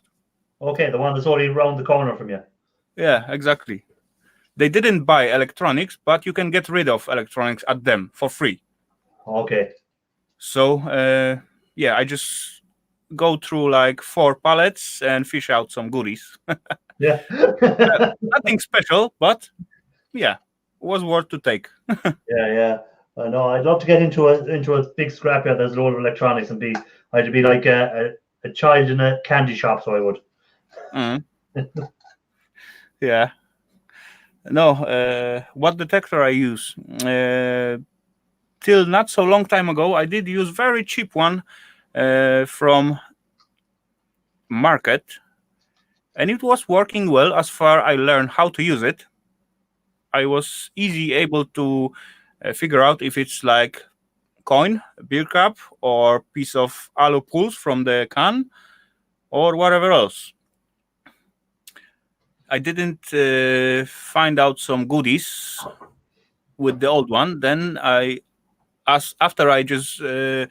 Okay, the one that's only around the corner from you. Yeah, exactly. They didn't buy electronics, but you can get rid of electronics at them for free. Okay. So, I just go through like 4 pallets and fish out some goodies. Yeah. Nothing special, but yeah, was worth to take. Yeah. I know. I'd love to get into a big scrapyard that's a load of electronics and I'd be like a child in a candy shop, so I would. Yeah. No, what detector I use? Till not so long time ago, I did use very cheap one from market, and it was working well as far I learned how to use it. I was easy able to figure out if it's like coin, beer cup, or piece of alu pulse from the can, or whatever else. I didn't find out some goodies with the old one. Then after I just I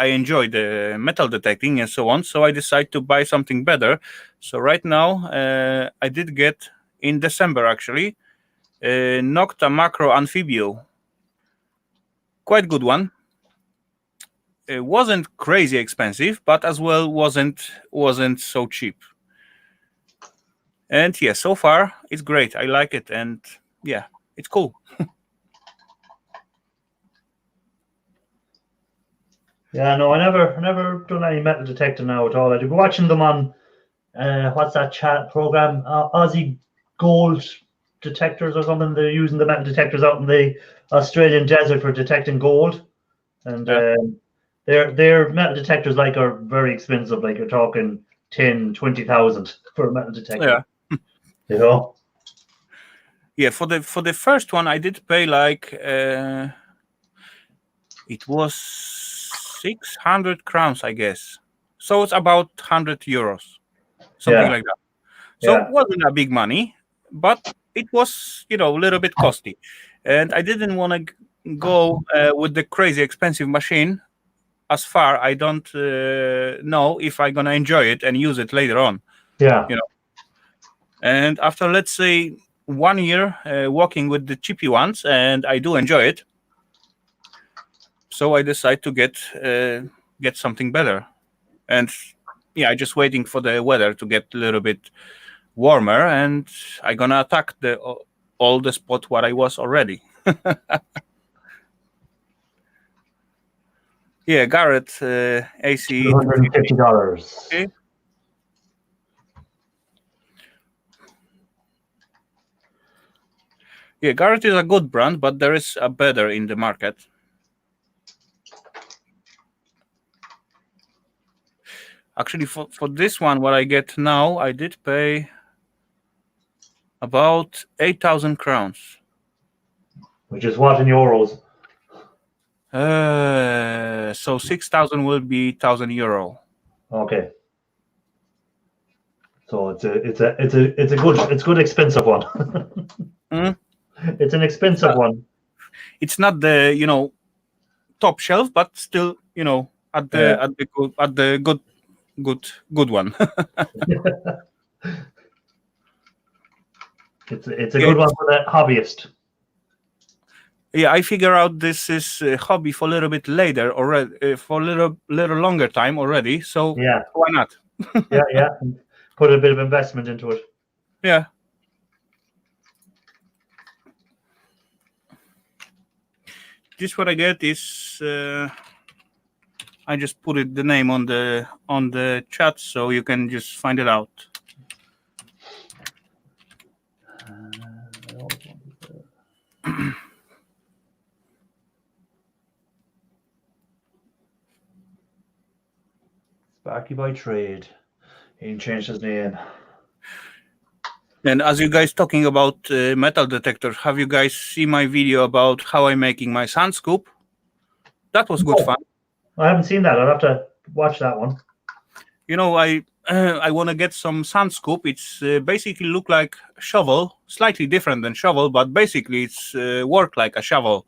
enjoy the metal detecting and so on, so I decided to buy something better. So right now I did get in December actually Nocta Macro Amphibio. Quite good one. it wasn't crazy expensive, but as well wasn't so cheap. And yeah, so far it's great. I like it, and yeah, it's cool. Yeah, no, I never done any metal detector now at all. I'd be watching them on what's that chat program? Aussie Gold detectors or something. They're using the metal detectors out in the Australian desert for detecting gold, and their metal detectors are very expensive. Like you're talking 10,000-20,000 for a metal detector. Yeah. You know. Yeah, for the first one, I did pay it was 600 crowns, I guess. So it's about 100 euros, something like that. So it wasn't a big money, but it was, a little bit costly. And I didn't want to go with the crazy expensive machine as far. I don't know if I'm going to enjoy it and use it later on. Yeah. And after, let's say, 1 year working with the cheapy ones, and I do enjoy it, so I decide to get something better. And yeah, I just waiting for the weather to get a little bit warmer, and I'm gonna attack all the spot where I was already. Yeah, Garrett, AC $250. Okay. Yeah, Garrett is a good brand, but there is a better in the market. Actually, for this one, what I get now, I did pay about 8,000 crowns. Which is what in euros? So 6,000 will be 1,000 euro. Okay. So it's a good expensive one. It's an expensive one. It's not the top shelf, but still at the good one. It's a good one for the hobbyist. Yeah, I figure out this is a hobby for a little bit later already, for a little longer time already. So yeah, why not? yeah. Put a bit of investment into it. Yeah. This what I get is I just put the name on the chat so you can just find it out. Sparky by trade. He changed his name. And as you guys talking about metal detectors, have you guys seen my video about how I'm making my sand scoop? That was good fun. I haven't seen that. I'll have to watch that one. I want to get some sand scoop. It's basically look like a shovel, slightly different than shovel, but basically it's work like a shovel.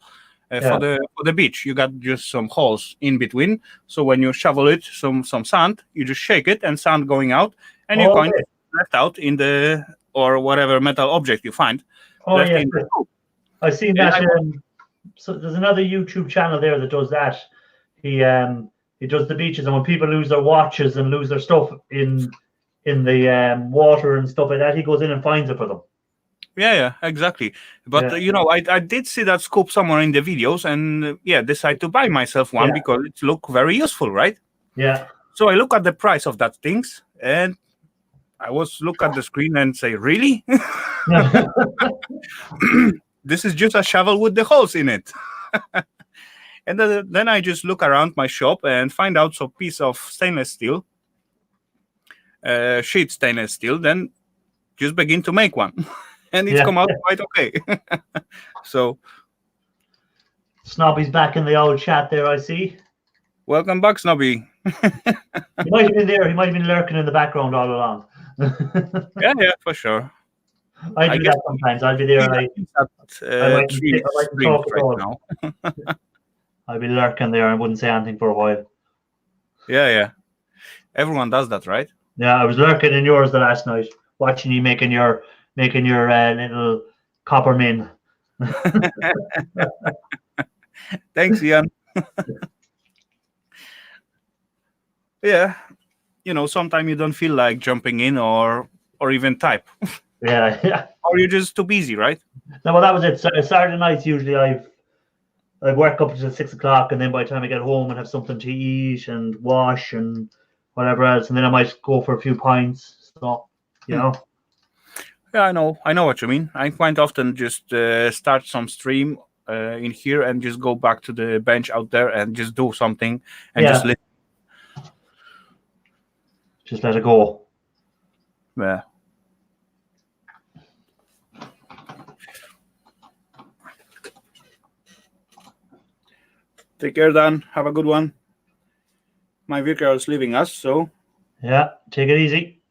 For the beach, you got just some holes in between. So when you shovel it, some sand, you just shake it, and sand going out, and you kind of left out in the or whatever metal object you find. Oh yeah, I've seen that. So there's another YouTube channel there that does that. He does the beaches, and when people lose their watches and lose their stuff in the water and stuff like that, he goes in and finds it for them. Yeah, exactly. But I did see that scoop somewhere in the videos, and decide to buy myself one because it look very useful, right? Yeah. So I look at the price of that things, and I was look at the screen and say, really? This is just a shovel with the holes in it. And then I just look around my shop and find out some piece of stainless steel, sheet stainless steel, then just begin to make one. And it's come out quite okay. So Snobby's back in the old chat there, I see. Welcome back, Snobby. He might have been there. He might have been lurking in the background all along. Yeah, for sure. I do that sometimes. I'll be there. I might talk right now. I'll be lurking there and wouldn't say anything for a while. Yeah. Everyone does that, right? Yeah, I was lurking in yours the last night, watching you making your little copper min. Thanks, Ian. yeah, sometimes you don't feel like jumping in or even type, Yeah, yeah. or you're just too busy, right? No, well, that was it. Saturday nights usually I work up until 6 o'clock, and then by the time I get home and have something to eat and wash and whatever else, and then I might go for a few pints. So, you know. Yeah, I know what you mean. I quite often just start some stream in here and just go back to the bench out there and just do something and just listen. Just let it go. Yeah. Take care, Dan. Have a good one. My vicar is leaving us, so. Yeah, take it easy.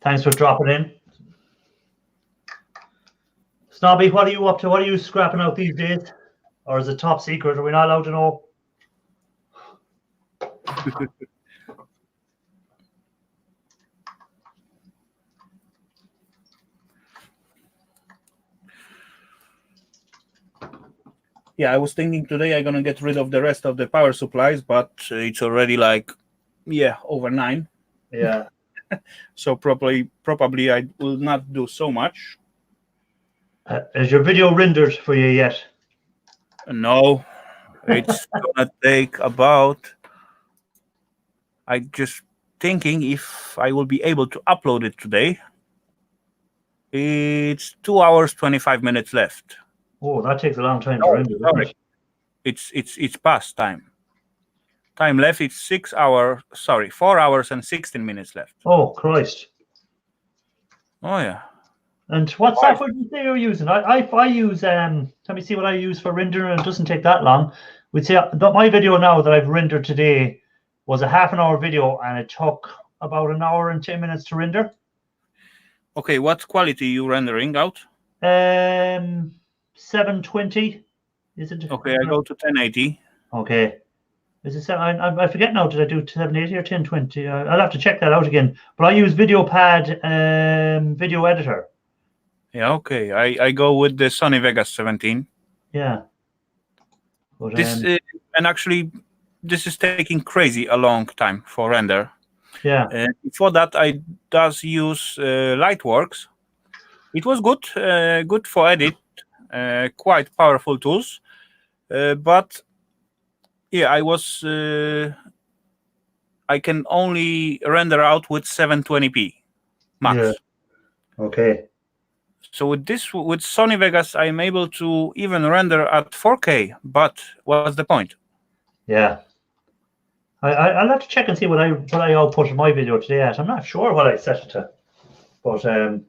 Thanks for dropping in. Snobby, what are you up to? What are you scrapping out these days? Or is it top secret? Are we not allowed to know? Yeah, I was thinking today I'm gonna get rid of the rest of the power supplies, but it's already like, over 9. Yeah. So probably I will not do so much. Is your video rendered for you yet? No, it's gonna take about. I just thinking if I will be able to upload it today. It's 2 hours 25 minutes left. Oh, that takes a long time to render. Sorry. It's past time. Time left. It's 4 hours and 16 minutes left. Oh Christ! Oh yeah. And what software do you say you're using? I use let me see what I use for rendering. It doesn't take that long. We'd say my video now that I've rendered today was a half an hour video, and it took about an hour and 10 minutes to render. Okay, what quality you rendering out? 720. Is it? Okay, I go to 1080. Okay. Is it? I forget now. Did I do 780 or 1020? I'll have to check that out again. But I use VideoPad video editor. Yeah, okay. I go with the Sony Vegas 17. Yeah. But, and actually, this is taking crazy a long time for render. Yeah. Before that, I does use Lightworks. It was good for edit, quite powerful tools. But yeah, I can only render out with 720p max. Yeah. Okay. So with Sony Vegas, I'm able to even render at 4K. But what's the point? Yeah. I'll have to check and see what I output in my video today at. I'm not sure what I set it to, but I'll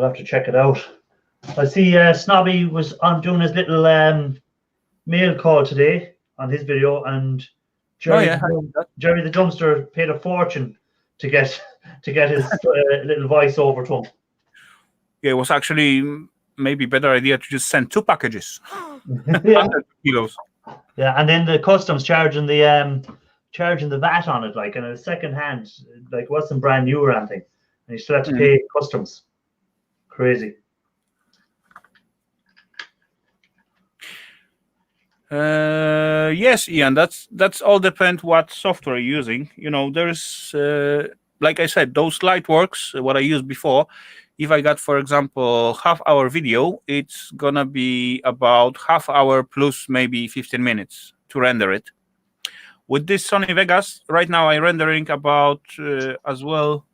have to check it out. I see Snobby was on doing his little mail call today on his video, and Jerry the Dumpster paid a fortune to get his little voice over to him. Yeah, it was actually maybe better idea to just send 2 packages. Yeah. 100 kilos. Yeah, and then the customs charging the VAT on it, like in a second hand, like it wasn't brand new or anything, and you still have to pay customs. Crazy. Yes, Ian. That's all depend what software you're using. There is like I said, those Lightworks, what I used before. If I got, for example, half-hour video, it's gonna be about half hour plus maybe 15 minutes to render it. With this Sony Vegas, right now I'm rendering about as well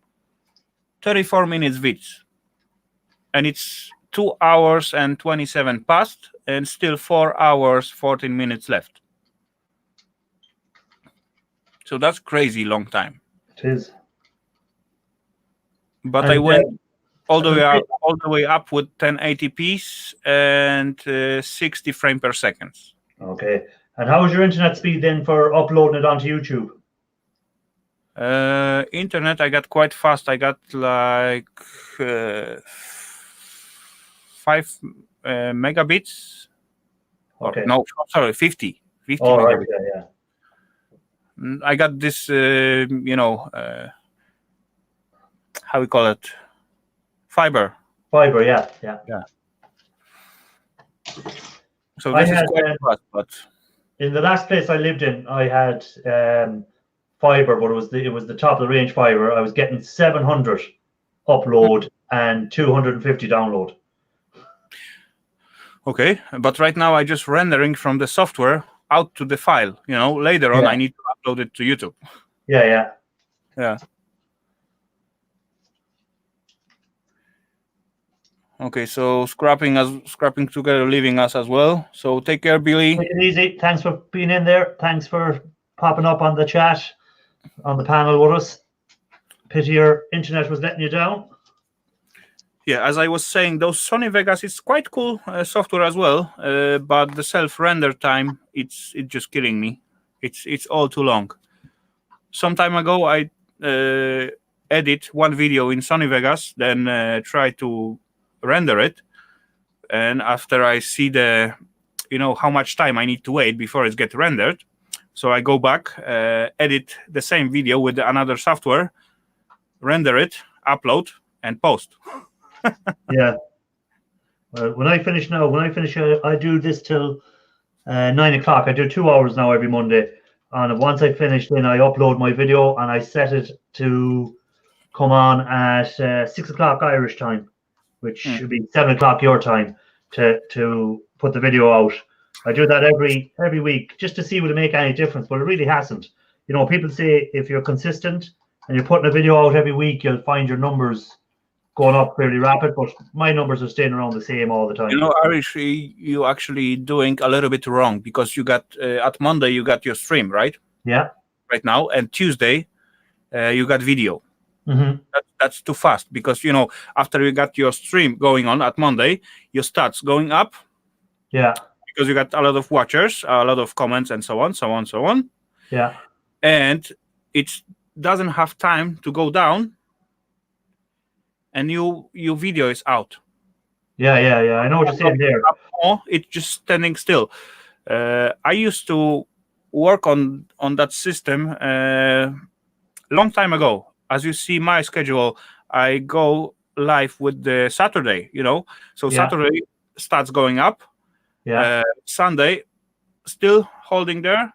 34 minutes vids, and it's 2 hours and 27 past, and still 4 hours 14 minutes left. So that's crazy long time. It is. But I went all the way up with 1080p and 60 frames per second. Okay. And how was your internet speed then for uploading it onto YouTube? Internet, I got quite fast. I got like 5 megabits. Okay. No, sorry, 50. 50 oh, megabits. Right, yeah. I got this, how we call it? Fiber. Fiber, yeah. So I this is had, quite fast, but in the last place I lived in, I had fiber, but it was the top of the range fiber. I was getting 700 upload and 250 download. okay. But right now I just rendering from the software out to the file. Later on Yeah. I need to upload it to YouTube. Yeah. Yeah. Okay, so scrapping together, leaving us as well. So take care, Billy. Take it easy. Thanks for being in there. Thanks for popping up on the chat, on the panel with us. Pity your internet was letting you down. Yeah, as I was saying, those Sony Vegas is quite cool software as well, but the self-render time, it's just killing me. It's all too long. Some time ago, I edit one video in Sony Vegas, then try to render it, and after I see how much time I need to wait before it gets rendered, so I go back, edit the same video with another software, render it, upload, and post. Yeah. Well, when I finish, I do this till 9 o'clock. I do 2 hours now every Monday. And once I finish, then I upload my video and I set it to come on at 6 o'clock Irish time, which should be 7 o'clock your time, to put the video out. I do that every week just to see would it make any difference, but it really hasn't. People say if you're consistent and you're putting a video out every week, you'll find your numbers going up fairly rapid, but my numbers are staying around the same all the time. Irish, you actually doing a little bit wrong, because you got at Monday you got your stream, right? Yeah. Right now, and Tuesday you got video. Mm-hmm. That's too fast, because after you got your stream going on at Monday, your stats going up. Yeah. Because you got a lot of watchers, a lot of comments, and so on. Yeah. And it doesn't have time to go down, and your video is out. Yeah. I know what you're saying there. It's just standing still. I used to work on that system long time ago. As you see my schedule, I go live with the Saturday, So Yeah. Saturday starts going up. Yeah. Sunday still holding there.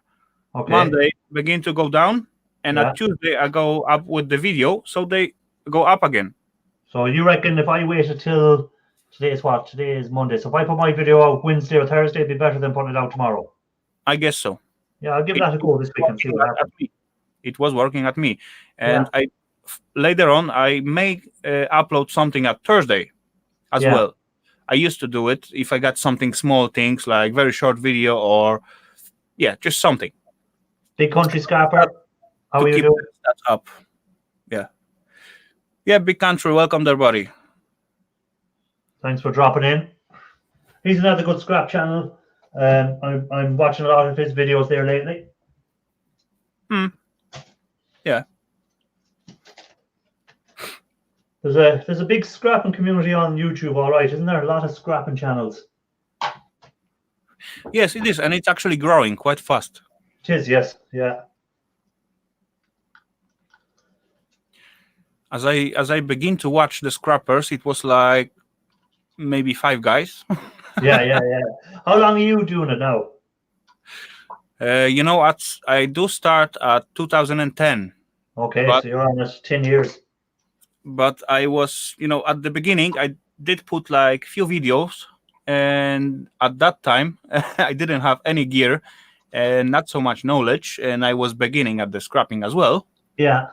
Okay. Monday begin to go down, and Yeah. at Tuesday I go up with the video, so they go up again. So you reckon if I waited till today is Monday. So if I put my video out Wednesday or Thursday, it'd be better than putting it out tomorrow. I guess so. Yeah, I'll give that a go this week and see what happens. It was working at me, and later on I may upload something at Thursday as well. I used to do it if I got something small things like very short video or just something. Big Country Scrapper, how are you doing? That's up. Yeah, Big Country, welcome there, buddy. Thanks for dropping in. He's another good scrap channel. I'm watching a lot of his videos there lately. Yeah. There's a big scrapping community on YouTube, all right, isn't there? A lot of scrapping channels. Yes, it is, and it's actually growing quite fast. It is, yes, yeah. As I begin to watch the scrappers, it was like maybe 5 guys. Yeah. How long are you doing it now? I do start at 2010. Okay, but, so you're on it 10 years. But I was, at the beginning, I did put like few videos, and at that time, I didn't have any gear and not so much knowledge, and I was beginning at the scrapping as well. Yeah.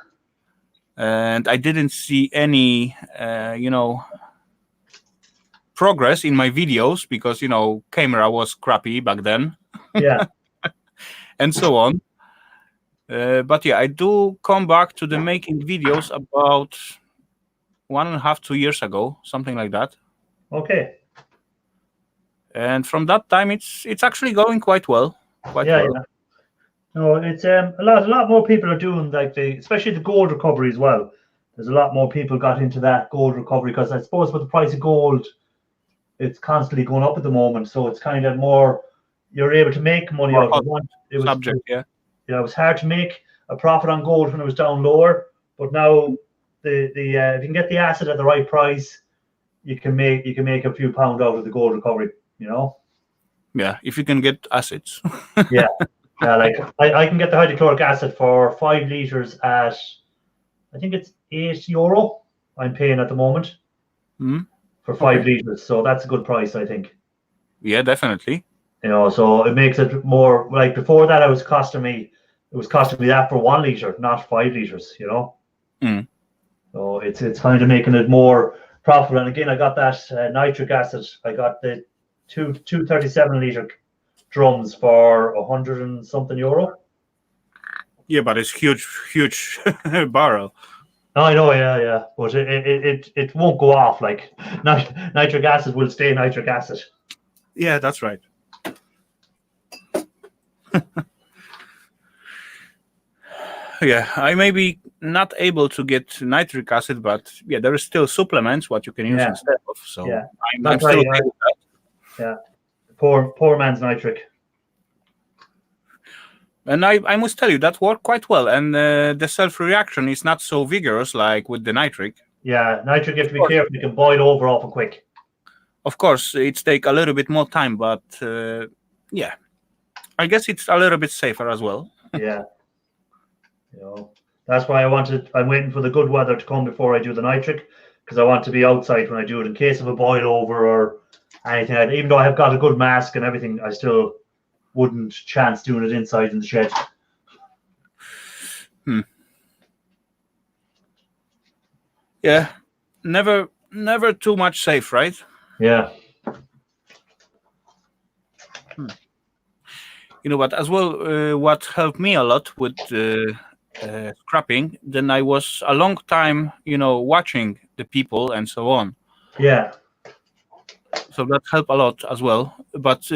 And I didn't see any, progress in my videos because, camera was crappy back then. Yeah. And so on. But I do come back to the making videos about 1.5, 2 years ago, something like that. Okay. And from that time, it's actually going quite well. Yeah. No, it's a lot more people are doing like especially the gold recovery as well. There's a lot more people got into that gold recovery because I suppose with the price of gold, it's constantly going up at the moment. So it's kind of more you're able to make money out of it. Subject, yeah. It was hard to make a profit on gold when it was down lower, but now if you can get the asset at the right price, you can make a few pounds out of the gold recovery. Yeah, if you can get acids. Yeah, like I can get the hydrochloric acid for 5 liters at, I think it's €8 I'm paying at the moment Hmm? for 5 Okay. liters. So that's a good price, I think. Yeah, definitely. So it makes it more like before that it was costing me that for 1 liter, not 5 liters, Mm. So it's kind of making it more profitable. And again, I got that nitric acid. I got the two 37 liter drums for 100 and something euro. Yeah, but it's huge barrel. No, I know, yeah, but it won't go off. Like nitric acid will stay nitric acid. Yeah, that's right. Yeah, I may be not able to get nitric acid, but yeah, there is still supplements what you can use Yeah. instead of. So Yeah. I'm That's still right, okay with that. Yeah, poor man's nitric. And I must tell you that worked quite well, and the self reaction is not so vigorous like with the nitric. Yeah, nitric, you have to be careful. You can boil over awful quick. Of course, it's take a little bit more time, but yeah, I guess it's a little bit safer as well. Yeah. That's why I'm waiting for the good weather to come before I do the nitric, because I want to be outside when I do it in case of a boil over or anything. Even though I've got a good mask and everything, I still wouldn't chance doing it inside in the shed. Yeah, never too much safe, right? Yeah. But as well, what helped me a lot with scrapping, then I was a long time, watching the people and so on. Yeah. So that helped a lot as well. But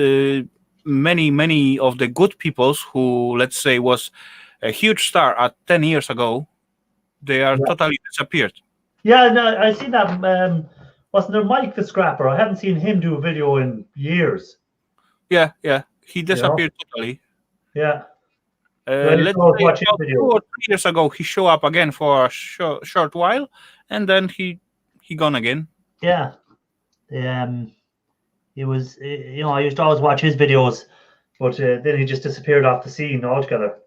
many of the good peoples who, let's say, was a huge star at 10 years ago, they are totally disappeared. Yeah, no, I see that. Wasn't there Mike the Scrapper? I haven't seen him do a video in years. Yeah. He disappeared totally. Yeah. Let's say about 2 or 3 years ago, he showed up again for a short while, and then he gone again. Yeah. He was, I used to always watch his videos, but then he just disappeared off the scene altogether.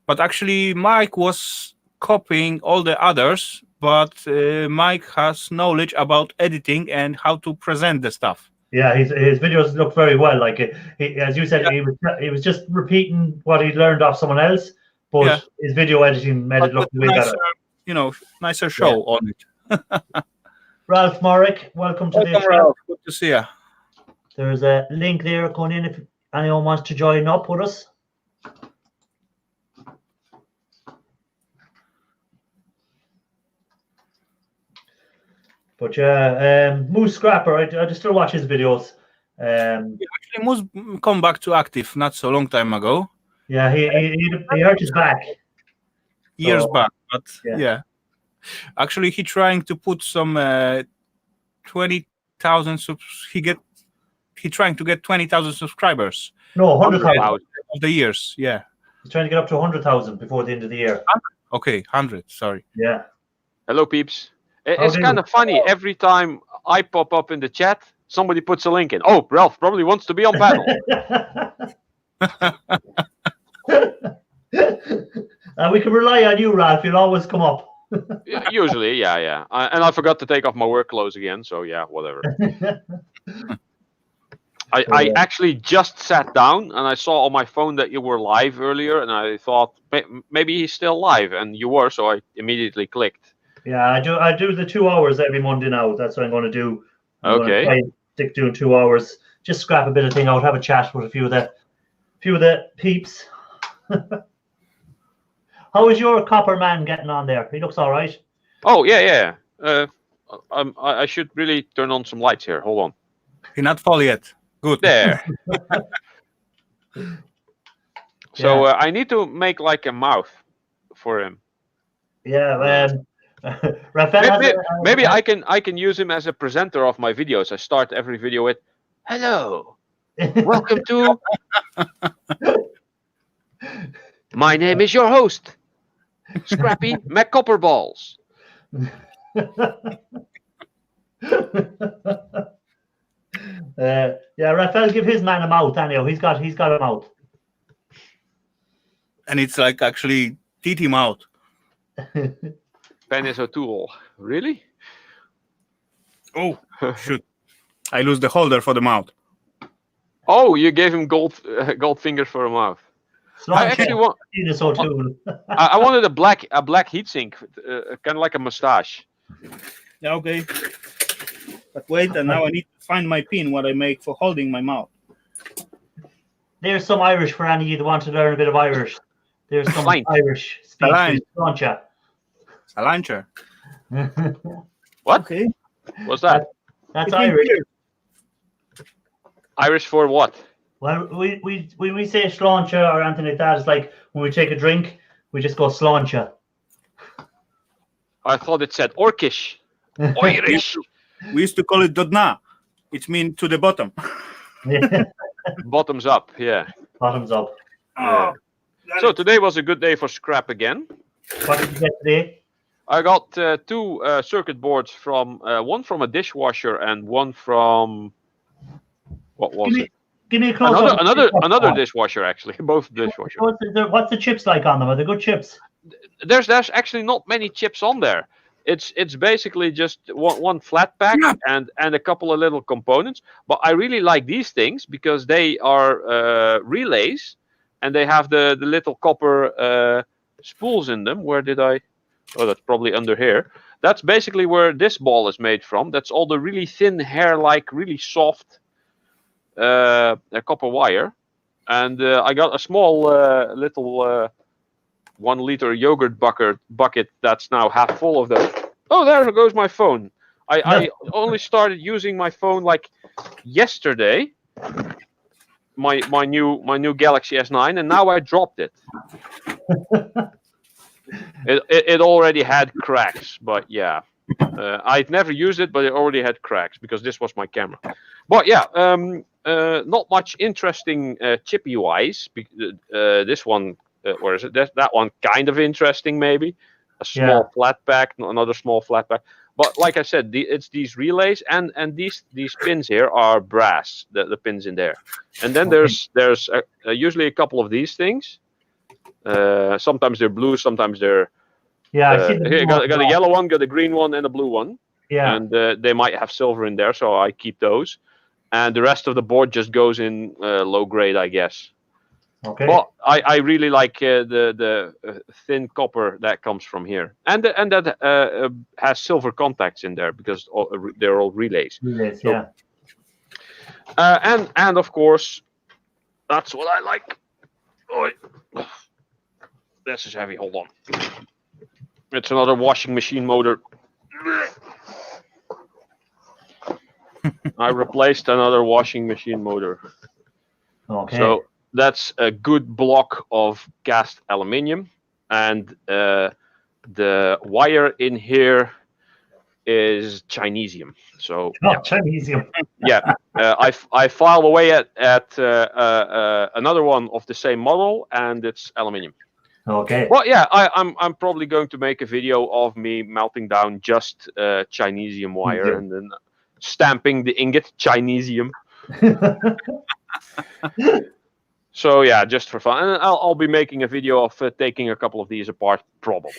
But actually, Mike was copying all the others, but Mike has knowledge about editing and how to present the stuff. Yeah, his videos look very well. Like as you said, he was just repeating what he learned off someone else, but his video editing made it look way better. Nicer show on it. Ralph Morrick, welcome to the show. Ralph. Good to see you. There's a link there going in if anyone wants to join up with us. But yeah, Moose Scrapper, I just still watch his videos. Actually, Moose come back to active not so long time ago. Yeah, he hurt his back years back, but yeah. Actually, he trying to put some 20,000 he trying to get 20,000 subscribers. No, 100,000 of the years. Yeah, he's trying to get up to 100,000 before the end of the year. Okay, 100. Sorry. Yeah. Hello, peeps. It's kind of funny. Every time I pop up in the chat, somebody puts a link in. Oh, Ralph probably wants to be on panel. We can rely on you, Ralph. You'll always come up. Usually, yeah. And I forgot to take off my work clothes again, so yeah, whatever. I actually just sat down and I saw on my phone that you were live earlier, and I thought maybe he's still live, and you were, so I immediately clicked. Yeah, I do the 2 hours every Monday now. That's what I'm going to do. Okay. Try and stick doing 2 hours. Just scrap a bit of thing out, have a chat with a few of the peeps. How is your copper man getting on there? He looks all right. Oh yeah. I should really turn on some lights here. Hold on. You're not full yet. Good. There. So I need to make like a mouth for him. Yeah. Maybe I can use him as a presenter of my videos. I start every video with, "Hello, welcome to. My name is your host, Scrappy McCopperballs." Yeah, Raphael, give his man a mouth. Anyhow, he's got a mouth. And it's like actually teeth him out. Penis O'Toole. Really? Oh, shoot. I lose the holder for the mouth. Oh, you gave him gold fingers for a mouth. I actually want. Penis O'Toole. I wanted a black heatsink, kind of like a mustache. Yeah, okay. But wait, and now I need to find my pin, what I make for holding my mouth. There's some Irish for any of you that want to learn a bit of Irish. There's some Fine. Irish speech. Fine. Sláinte. Salancher. What? Okay. What's that? That's It means Irish. beer. Irish for what? Well, when we say sláinte or anything like that, it's like when we take a drink, we just go sláinte. I thought it said Orcish. Irish. We used to call it dodna. It means to the bottom. Bottoms up. Yeah. Bottoms up. Oh, So today was a good day for scrap again. What did you get today? I got two circuit boards from one from a dishwasher and one from what was it? Give me a close up. Another dishwasher actually. Both dishwashers. What's the chips like on them? Are they good chips? There's actually not many chips on there. It's basically just one flat pack and a couple of little components. But I really like these things because they are relays and they have the little copper spools in them. Where did I? Oh, that's probably under here. That's basically where this ball is made from. That's all the really thin hair-like, really soft copper wire. And I got a small little 1 liter yogurt bucket that's now half full of those. Oh, there goes my phone. I only started using my phone like yesterday. My new Galaxy S9, and now I dropped it. It already had cracks, but yeah, I'd never used it, but it already had cracks because this was my camera. But yeah, not much interesting chippy wise. This one, where is it? That one kind of interesting, maybe. A small flat pack, another small flat pack. But like I said, it's these relays and these pins here are brass. The pins in there, and then there's usually a couple of these things. Sometimes they're blue, sometimes they're. Yeah, I see. Here, got a yellow one, got a green one, and a blue one. Yeah. And they might have silver in there, so I keep those. And the rest of the board just goes in low grade, I guess. Okay. But I really like the thin copper that comes from here, and that has silver contacts in there because they're all relays. Relays, yeah. And of course, that's what I like. Oh, this is heavy. Hold on. It's another washing machine motor. I replaced another washing machine motor. Okay. So that's a good block of cast aluminium, and the wire in here is Chinesium. So Chinesium. yeah, I file away at another one of the same model, and it's aluminium. Okay. Well, yeah, I'm probably going to make a video of me melting down just Chinesium wire and then stamping the ingot Chinesium. So yeah, just for fun, and I'll be making a video of taking a couple of these apart, probably.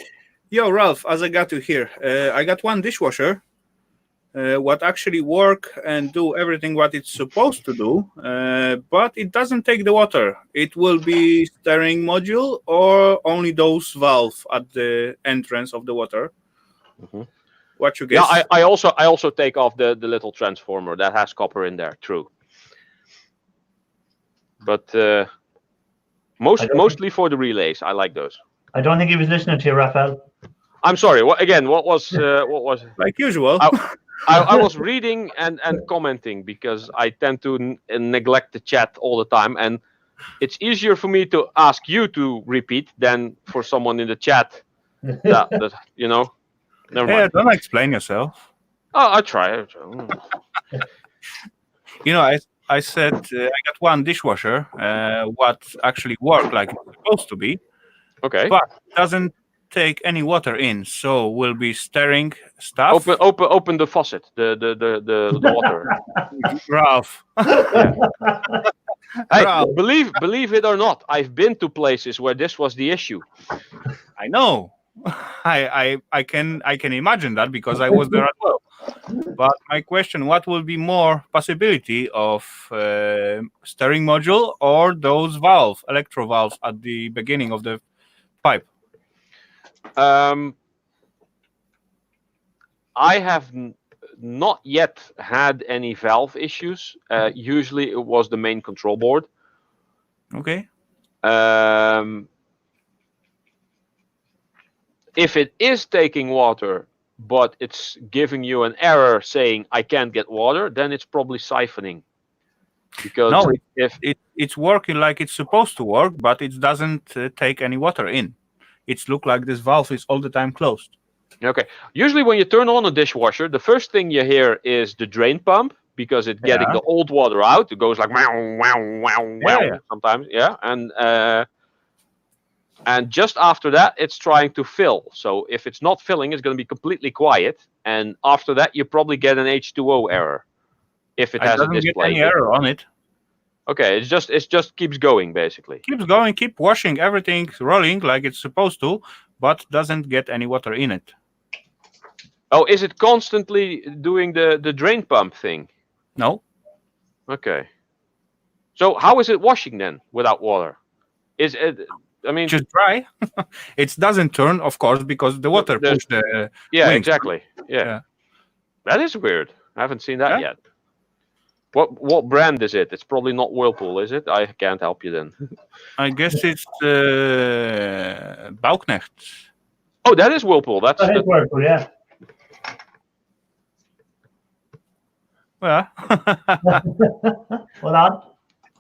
Yo, Ralph, as I got you here, I got one dishwasher what actually work and do everything what it's supposed to do, but it doesn't take the water. It will be stirring module or only those valve at the entrance of the water. Mm-hmm. What you guess? Yeah, I also take off the little transformer that has copper in there. True. But mostly for the relays, I like those. I don't think he was listening to you, Raphael. I'm sorry. What was like usual? I was reading and commenting because I tend to neglect the chat all the time, and it's easier for me to ask you to repeat than for someone in the chat. That you know. Never mind. Don't explain yourself. Oh, I try. You know, I said I got one dishwasher, what actually work like it's supposed to be. Okay. But doesn't take any water in, so we'll be stirring stuff. Open the faucet, the water. Ralph. Hey, Ralph. believe it or not, I've been to places where this was the issue. I know. I can imagine that because I was there as well. But my question: what will be more possibility of stirring module or those electro valves at the beginning of the pipe? I have not yet had any valve issues. Usually, it was the main control board. Okay. If it is taking water, but it's giving you an error saying I can't get water, then it's probably siphoning. Because No, if it's working like it's supposed to work, but it doesn't take any water in. It's look like this valve is all the time closed. Okay, usually when you turn on a dishwasher, the first thing you hear is the drain pump because it's getting the old water out. It goes like wow, wow, wow, wow sometimes, and just after that, it's trying to fill. So if it's not filling, it's going to be completely quiet. And after that, you probably get an H2O error if it has a display. Get any error on it. Okay, it just keeps going basically. Keeps going, keep washing, everything's rolling like it's supposed to, but doesn't get any water in it. Oh, is it constantly doing the drain pump thing? No. Okay. So how is it washing then without water? Is it? I mean, just dry. It doesn't turn, of course, because the water pushed the. Yeah, wings. exactly. Yeah, that is weird. I haven't seen that yet. What brand is it? It's probably not Whirlpool, is it? I can't help you then. I guess it's Bauknecht. Oh, that is Whirlpool. That's Whirlpool, yeah. Well, Hold on.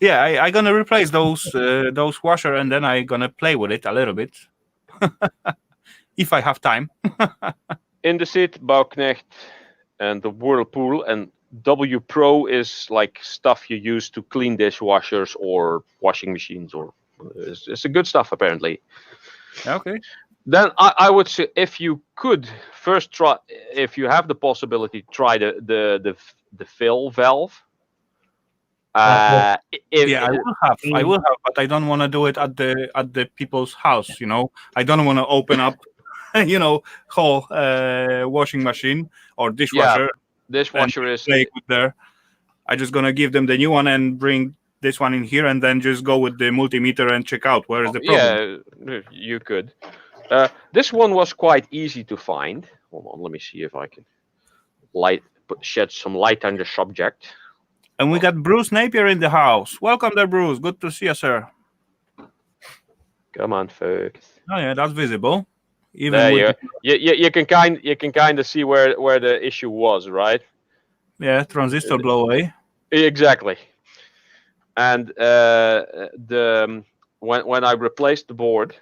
Yeah, I'm gonna replace those washer, and then I'm gonna play with it a little bit, if I have time. Indesit, Bauknecht, and the Whirlpool, and W Pro is like stuff you use to clean dishwashers or washing machines, or it's a good stuff apparently. Okay. Then I would say if you could first try, if you have the possibility, try the fill valve. I will have, but I don't want to do it at the people's house. You know, I don't want to open up, whole washing machine or dishwasher. Yeah, dishwasher is there. I'm just gonna give them the new one and bring this one in here, and then just go with the multimeter and check out where is the problem. Yeah, you could. This one was quite easy to find. Hold on, let me see if I can shed some light on the subject. And we got Bruce Napier in the house. Welcome there, Bruce. Good to see you, sir. Come on, folks. Oh yeah, that's visible. Even there you can kind of see where the issue was, right? Yeah, transistor blow away. Exactly. And when I replaced the board,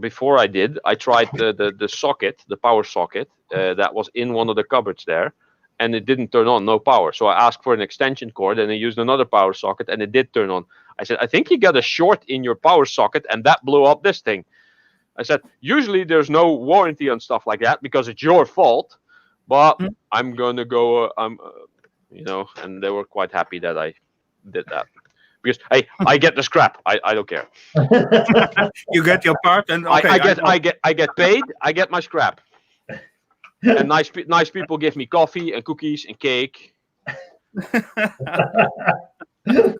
before I did, I tried the socket, the power socket that was in one of the cupboards there. And it didn't turn on, no power. So I asked for an extension cord, and I used another power socket, and it did turn on. I said, I think you got a short in your power socket, and that blew up this thing. I said, usually there's no warranty on stuff like that because it's your fault, but I'm gonna go, and they were quite happy that I did that. Because hey, I get the scrap. I don't care. You get your part, and okay, I get paid. I get my scrap. And nice people give me coffee and cookies and cake.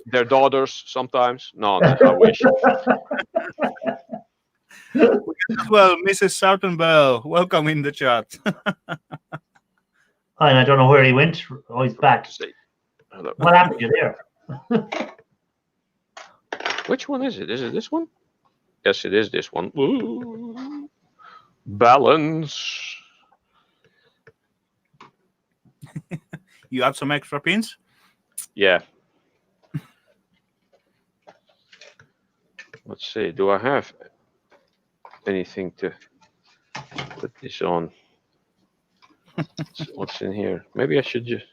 Their daughters sometimes. No, I wish. Well, Mrs. Sartenbell, welcome in the chat. Hi, and I don't know where he went. Oh, he's back. What happened to you there? Which one is it? Is it this one? Yes, it is this one. Ooh. Balance. You add some extra pins? Yeah. Let's see. Do I have anything to put this on? What's in here? Maybe I should just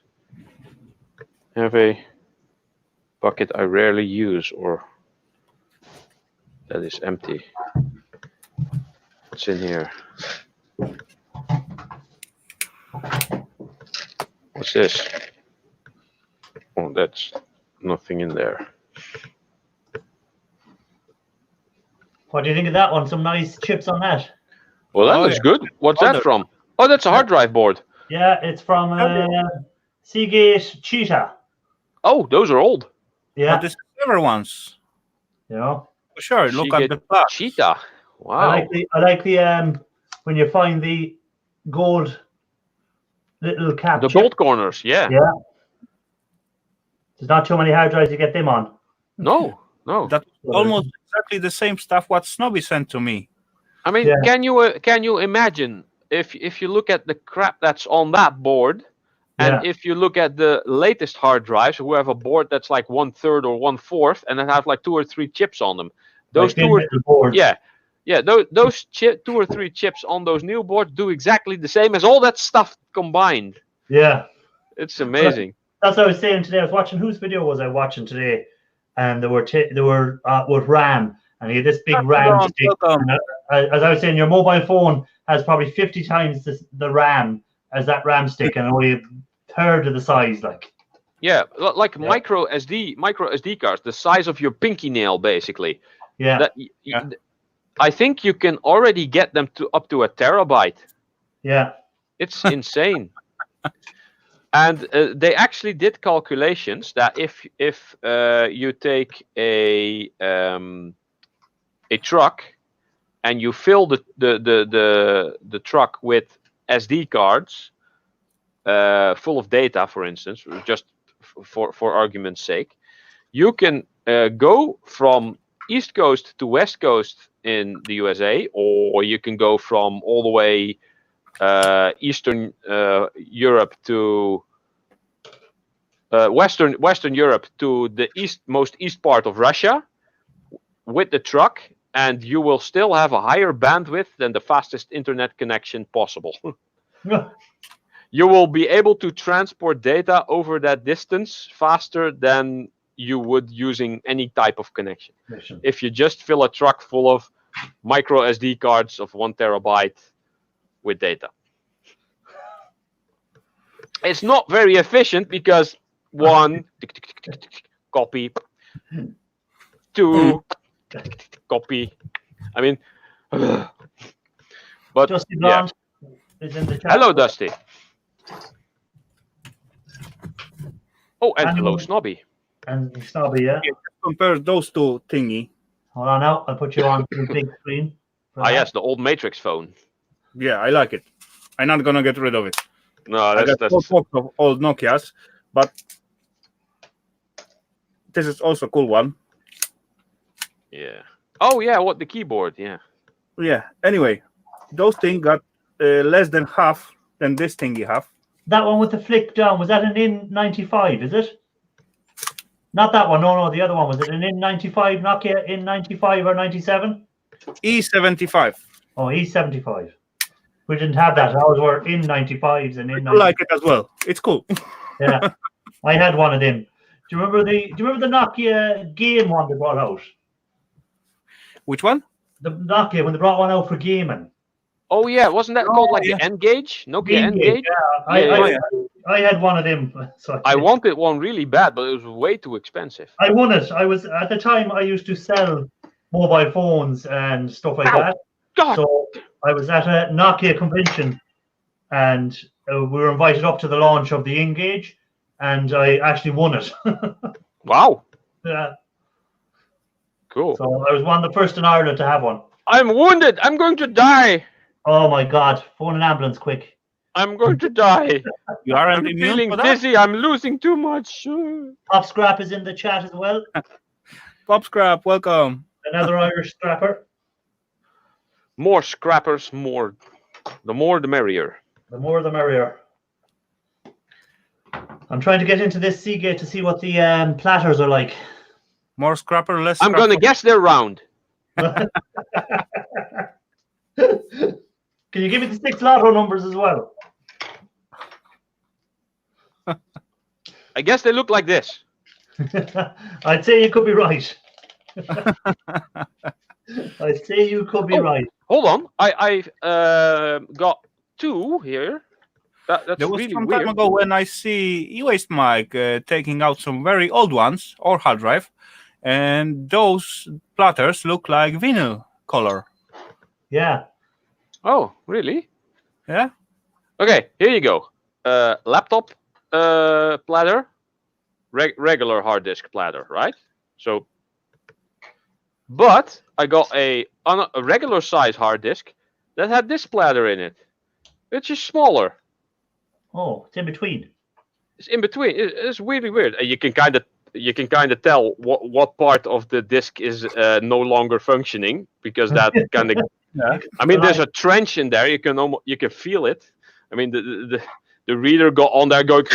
have a bucket I rarely use, or that is empty. What's in here? What's this? Oh, that's nothing in there. What do you think of that one? Some nice chips on that. Well, that Oh, looks yeah. good. What's Oh, that the- from? Oh, that's a hard drive board. Yeah, it's from Seagate Cheetah. Oh, those are old. Yeah, But the silver ones. you know. For sure. Look at Seagate the plaque. Cheetah. Wow. I like the when you find the gold little cap. The chip. gold corners. Yeah. Yeah. There's not too many hard drives you get them on. No. No. That's almost exactly the same stuff what Snobby sent to me. I mean, Yeah. can you imagine if you look at the crap that's on that board, and Yeah. if you look at the latest hard drives who have a board that's like 1/3 or 1/4, and then have like 2 or 3 chips on them, those Like two thin or metal boards. yeah, those 2 or 3 chips on those new boards do exactly the same as all that stuff combined. Yeah. It's amazing. That's what I was saying today. I was watching whose video was I watching today, and they were with RAM, and he had this big RAM Welcome, stick. welcome. And, as I was saying, your mobile phone has probably 50 times the RAM as that RAM stick, and only a third of the size. Like, Yeah, like Yeah. micro SD cards, the size of your pinky nail, basically. yeah, That I think you can already get them to up to 1 terabyte. yeah, It's insane. And they actually did calculations that if you take a truck and you fill the truck with SD cards full of data, for instance, just for argument's sake, you can go from East Coast to West Coast in the USA, or you can go from all the way Eastern Europe to Western Europe to the most east part of Russia with the truck, and you will still have a higher bandwidth than the fastest internet connection possible. You will be able to transport data over that distance faster than you would using any type of connection. If you just fill a truck full of micro SD cards of 1 terabyte with data. It's not very efficient because 1 copy, 2 copy. I mean, but Dusty yeah. Blonde is in the chat. Hello, Dusty. Oh, and hello, Hello. Snobby. And Snobby, yeah. Compare those two thingy. Hold on now, I'll put you on the big screen. for Ah, that. yes, the old Matrix phone. Yeah, I like it. I'm not gonna get rid of it. No, I got that's 4 box of old Nokias, but this is also a cool one. yeah. Oh yeah, what the keyboard? Yeah. Yeah. Anyway, those things got less than half than this thing you have. That one with the flick down, was that an N95, is it? Not that one, no, the other one. Was it an N95, Nokia N95 or 97? E75. Oh, E75. We didn't have that. Ours were N95s and I N95. like it as well. It's cool. Yeah, I had one of them. Do you remember the Nokia game one they brought out? Which one? The Nokia when they brought one out for gaming. Oh yeah, wasn't that called like yeah. the N-Gage? Nokia Game N-Gage? yeah. Yeah, I had one of them. So I wanted one really bad, but it was way too expensive. I won it. I was at the time I used to sell mobile phones and stuff like Ow. that. God. So I was at a Nokia convention, and we were invited up to the launch of the N-Gage, and I actually won it. Wow. Yeah. Cool. So I was one of the first in Ireland to have one. I'm wounded. I'm going to die. Oh my God! Phone an ambulance quick. I'm going to die. You aren't I'm immune feeling for that? dizzy. I'm losing too much. Pop Scrap is in the chat as well. Pop Scrap, welcome. Another Irish scrapper. More scrappers, more. The more, the merrier. The more the merrier. I'm trying to get into this Seagate to see what the platters are like. More scrapper, less I'm going to guess they're round. Can you give me the 6 lotto numbers as well? I guess they look like this. I'd say you could be right. I'd say you could be Oh. right. Hold on. I got two here. That's There was really some weird. time ago when I see E-Waste Mike taking out some very old ones or hard drive, and those platters look like vinyl color. Yeah. Oh, really? Yeah. Okay, here you go. Laptop platter, regular hard disk platter, right? So, but I got a regular size hard disk that had this platter in it, which is smaller. Oh, it's in between. It's in between. It's really weird. You can kind of tell what part of the disk is no longer functioning, because that kind of. Yeah. I mean, there's a trench in there. You can feel it. I mean, the reader got on there going.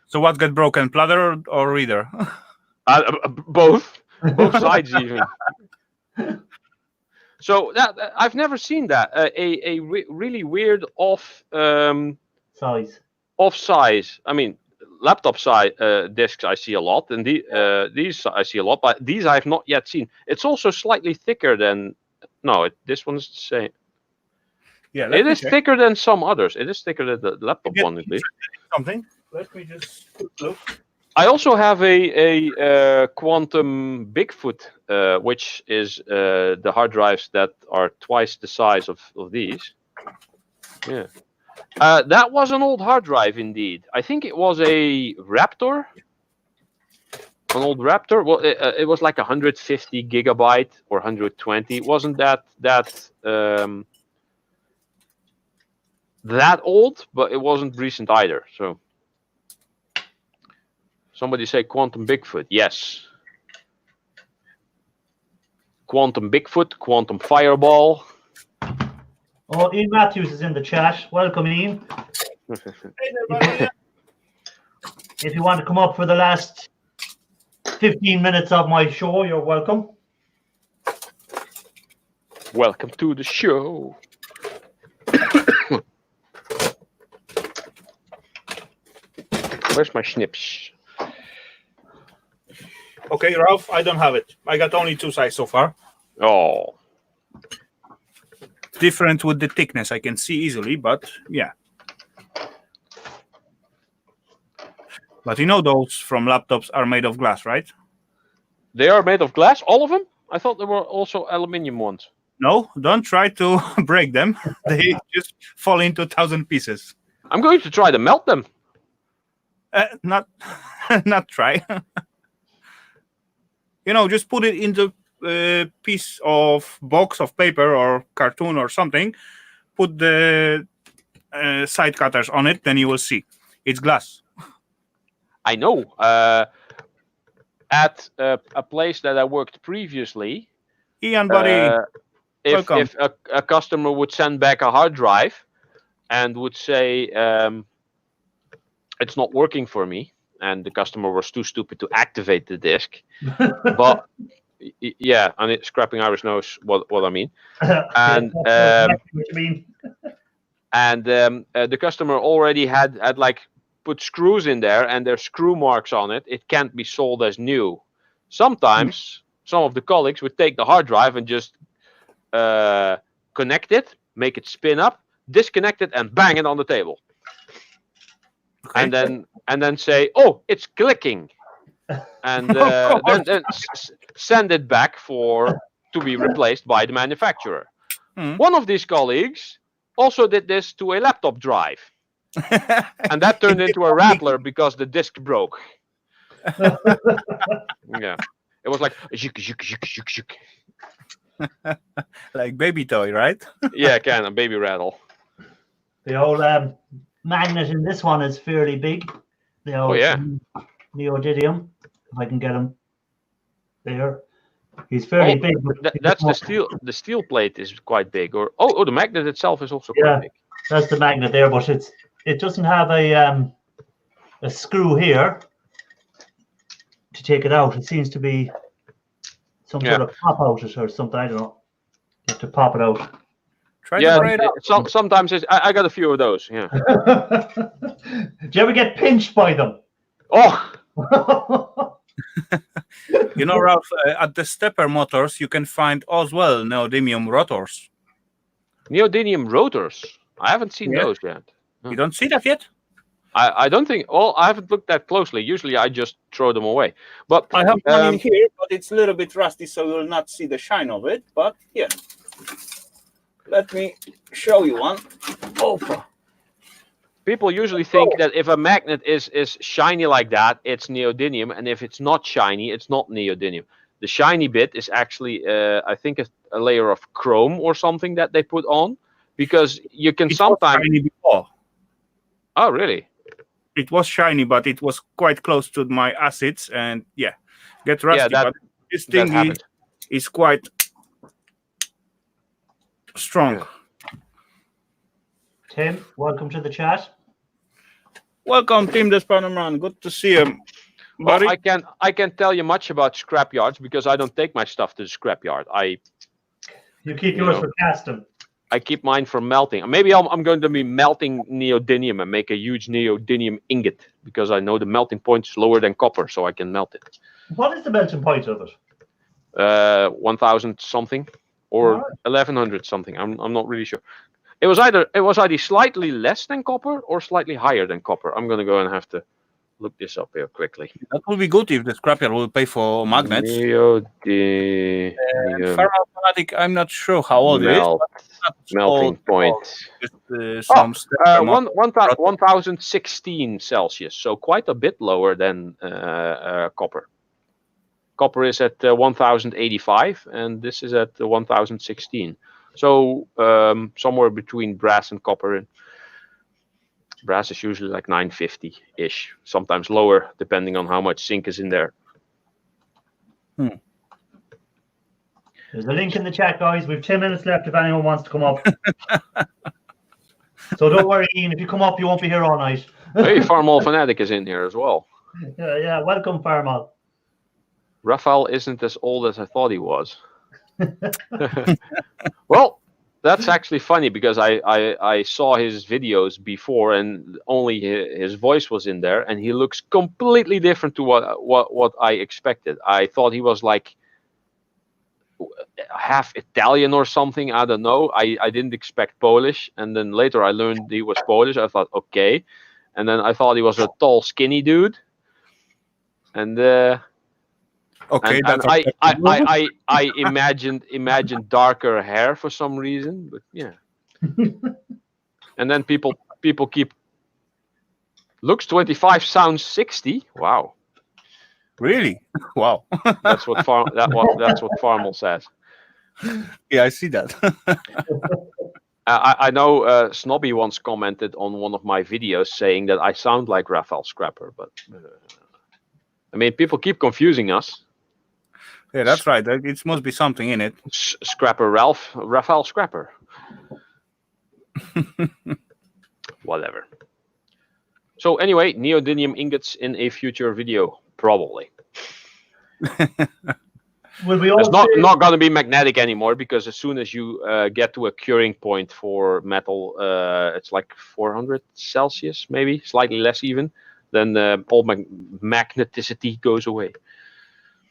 So what got broken, platter or reader? Both sides even. So that I've never seen that really weird off Size. I mean, laptop size discs I see a lot, and these I see a lot, but these I have not yet seen. It's also slightly thicker than. No, this one's the same. Yeah, It is thicker than some others. It is thicker than the laptop one at least. Something. Let me just look. I also have a Quantum Bigfoot, which is the hard drives that are twice the size of these. Yeah. That was an old hard drive indeed. I think it was a Raptor. An old Raptor. Well, it was like 150 gigabyte or 120. It wasn't that old, but it wasn't recent either. So somebody say Quantum Bigfoot. Yes. Quantum Bigfoot, Quantum Fireball. Oh, Ian Matthews is in the chat. Welcome, Ian. If you want to come up for the last 15 minutes of my show, you're welcome. Welcome to the show. Where's my snips? Okay, Ralph, I don't have it. I got only two sides so far. Oh. Different with the thickness, I can see easily, but yeah. But you know those from laptops are made of glass, right? They are made of glass, all of them? I thought there were also aluminium ones. No, don't try to break them. They just fall into 1,000 pieces. I'm going to try to melt them. Not try. Just put it into a piece of box of paper or cartoon or something. Put the side cutters on it, then you will see. It's glass. I know. At a place that I worked previously, Ian, buddy. if a customer would send back a hard drive and would say it's not working for me, and the customer was too stupid to activate the disk, but yeah, and Scrapping Irish knows what I mean. And what you mean? And the customer already had like put screws in there, and there's screw marks on it. It can't be sold as new. Sometimes some of the colleagues would take the hard drive and just connect it, make it spin up, disconnect it, and bang it on the table. Okay. And then say, "Oh, it's clicking," and then send it back to be replaced by the manufacturer. One of these colleagues also did this to a laptop drive, and that turned into a rattler because the disk broke. Yeah, it was like juk, juk, juk, juk, juk. Like baby toy, right? Yeah, kind of baby rattle. The old magnet in this one is fairly big. The old neodymium, if I can get him there. He's fairly big. That's the steel. The steel plate is quite big. Or the magnet itself is also quite big. That's the magnet there, but it doesn't have a screw here to take it out. It seems to be some sort of pop out or something. I don't know. You have to pop it out. Sometimes I got a few of those. Yeah. Do you ever get pinched by them? Oh. You know, Ralph, at the stepper motors, you can find as well neodymium rotors. Neodymium rotors. I haven't seen Yeah. those yet. You don't see that yet? I don't think. Well, I haven't looked that closely. Usually, I just throw them away. But I have one in here, but it's a little bit rusty, so you'll not see the shine of it. But yeah, let me show you one. Oh, people usually think that if a magnet is shiny like that, it's neodymium, and if it's not shiny, it's not neodymium. The shiny bit is actually, I think, a layer of chrome or something that they put on, because you can it sometimes. was shiny before. Oh, really? It was shiny, but it was quite close to my acids, and yeah, get rusty. that- but this That thing happened. is quite strong. Yeah. Tim, welcome to the chat. Welcome, Tim Despanaman. Good to see you, Well, buddy. I can't tell you much about scrap yards because I don't take my stuff to the scrap yard. You keep You yours know. for casting. I keep mine for melting. Maybe I'm going to be melting neodymium and make a huge neodymium ingot because I know the melting point is lower than copper, so I can melt it. What is the melting point of it? 1,000 something or Alright. 1,100 something. I'm not really sure. It was either slightly less than copper or slightly higher than copper. I'm gonna go and have to look this up here quickly. That would be good if the scrapyard will pay for magnets. Neodymium Thermal Fanatic, I'm not sure how old it is. melt, But it's not melting old, point. just, some stepper motor. 1016 Celsius, so quite a bit lower than copper. Copper is at 1085, and this is at 1016. So somewhere between brass and copper. And brass is usually like 950-ish, sometimes lower, depending on how much zinc is in there. There's a link in the chat, guys. We've 10 minutes left if anyone wants to come up. So don't worry, Ian. If you come up, you won't be here all night. Hey, Farmall Fanatic is in here as well. Yeah. Welcome, Farmal. Raphael isn't as old as I thought he was. Well, that's actually funny because I saw his videos before and only his voice was in there, and he looks completely different to what I expected. I thought he was like half Italian or something. I don't know. I didn't expect Polish, and then later I learned he was Polish. I thought, okay, and then I thought he was a tall, skinny dude, and Okay, and that's I imagined darker hair for some reason, but yeah. And then people keep looks 25, sounds 60. Wow, really wow. that's what Farmall says. Yeah, I see that. I know Snobby once commented on one of my videos saying that I sound like Raphael Scrapper, but I mean, people keep confusing us. Yeah, that's right. It must be something in it. Scrapper Raphael Scrapper. Whatever. So anyway, neodymium ingots in a future video, probably. Will we all It's not say- going to be magnetic anymore because as soon as you get to a curing point for metal, it's like 400 Celsius, maybe slightly less even. Then all magneticity goes away.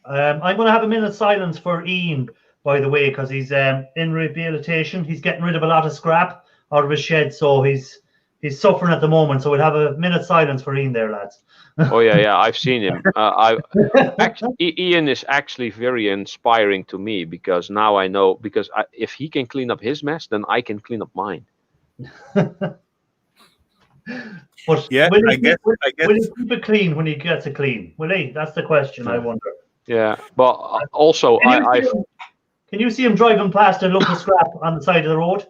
I'm going to have a minute's silence for Ian, by the way, because he's in rehabilitation. He's getting rid of a lot of scrap out of his shed, so he's suffering at the moment. So we'll have a minute's silence for Ian there, lads. Oh yeah, I've seen him. Ian is actually very inspiring to me because now I know if he can clean up his mess, then I can clean up mine. But Yeah, will I he guess. will he keep it clean when he gets it clean? Will he? That's the question, I wonder. Yeah, but also Can you see him driving past a lump of scrap on the side of the road?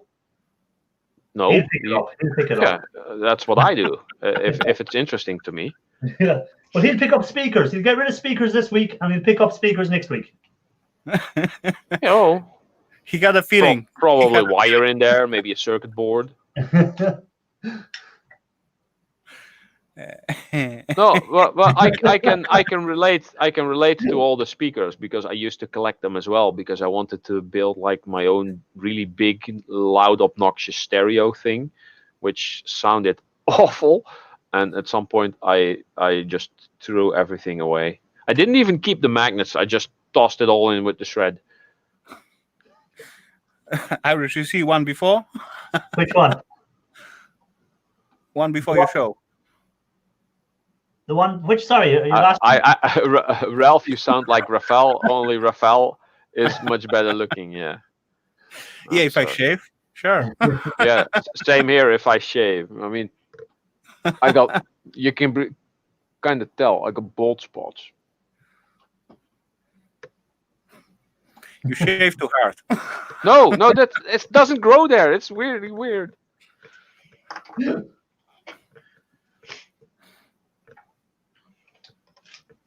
no. He'll pick it up. He'll pick it Yeah, up. that's what I do. If it's interesting to me. Yeah. Well, he'll pick up speakers. He'll get rid of speakers this week, and he'll pick up speakers next week. Oh, He got a feeling. probably wire in there, maybe a circuit board. No, but I can relate to all the speakers because I used to collect them as well because I wanted to build like my own really big, loud, obnoxious stereo thing, which sounded awful. And at some point, I just threw everything away. I didn't even keep the magnets. I just tossed it all in with the shred. Irish, you see one before? Which one? One before your show. The one, which, sorry, your last one? Ralph, you sound like Rafael, only Rafael is much better looking, yeah. Yeah, I'm if I sorry. shave, sure. Yeah, same here if I shave. I mean, you can kind of tell, I got bald spots. You shave too hard. No, it doesn't grow there. It's weirdly weird.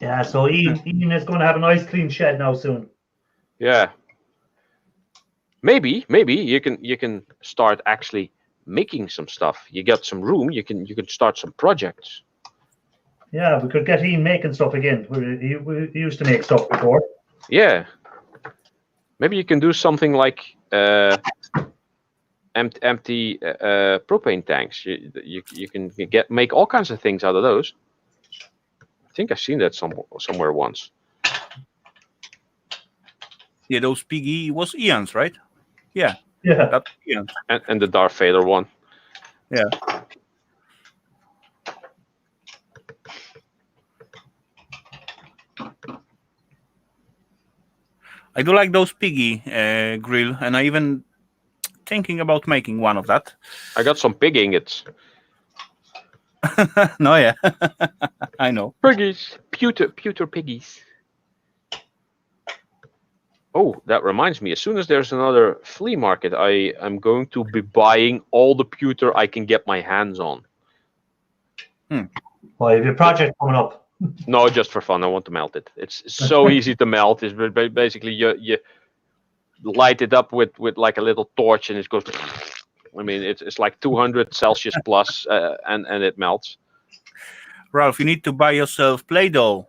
Yeah, so Ian is going to have a nice clean shed now soon. Yeah. Maybe you can start actually making some stuff. You got some room. You can start some projects. Yeah, we could get Ian making stuff again. We used to make stuff before. Yeah. Maybe you can do something like empty propane tanks. You can make all kinds of things out of those. I think I've seen that somewhere once. Yeah, those Piggy was Ian's, right? Yeah, Yeah. that's Ian's. And the Darth Vader one. Yeah. I do like those Piggy grill, and I even thinking about making one of that. I got some pig ingots. No, yeah, I know. Piggies, pewter piggies. Oh, that reminds me. As soon as there's another flea market, I am going to be buying all the pewter I can get my hands on. Well, you have your project coming up. No, just for fun. I want to melt it. It's so easy to melt. It's basically you light it up with like a little torch, and it goes. I mean, it's like 200 Celsius plus, and it melts. Ralph, you need to buy yourself Play-Doh.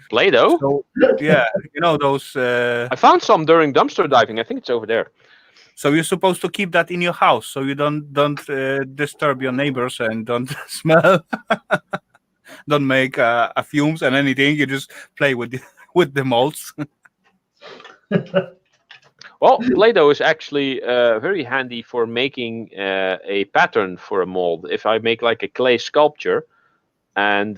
Play-Doh? So, yeah, you know those. I found some during dumpster diving. I think it's over there. So you're supposed to keep that in your house, so you don't disturb your neighbors and don't smell, don't make fumes and anything. You just play with the molds. Well, Play-Doh is actually very handy for making a pattern for a mold. If I make like a clay sculpture and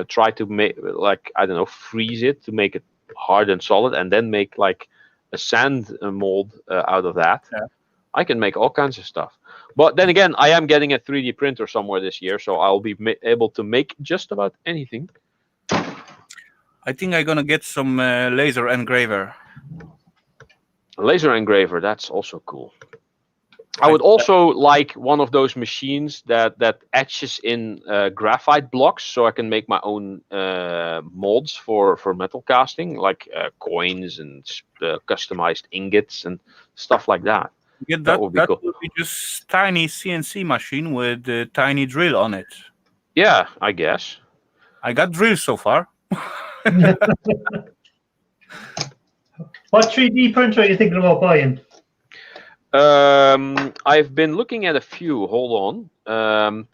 try to make, like, I don't know, freeze it to make it hard and solid, and then make like a sand mold out of that, yeah. I can make all kinds of stuff. But then again, I am getting a 3D printer somewhere this year, so I'll be able to make just about anything. I think I'm gonna get some laser engraver. Laser engraver, that's also cool. I would also like one of those machines that etches in graphite blocks, so I can make my own molds for metal casting, like coins and customized ingots and stuff like that. Yeah, that would be cool. Would be just tiny CNC machine with a tiny drill on it. Yeah, I guess. I got drills so far. What 3D printer are you thinking about buying? I've been looking at a few. Hold on.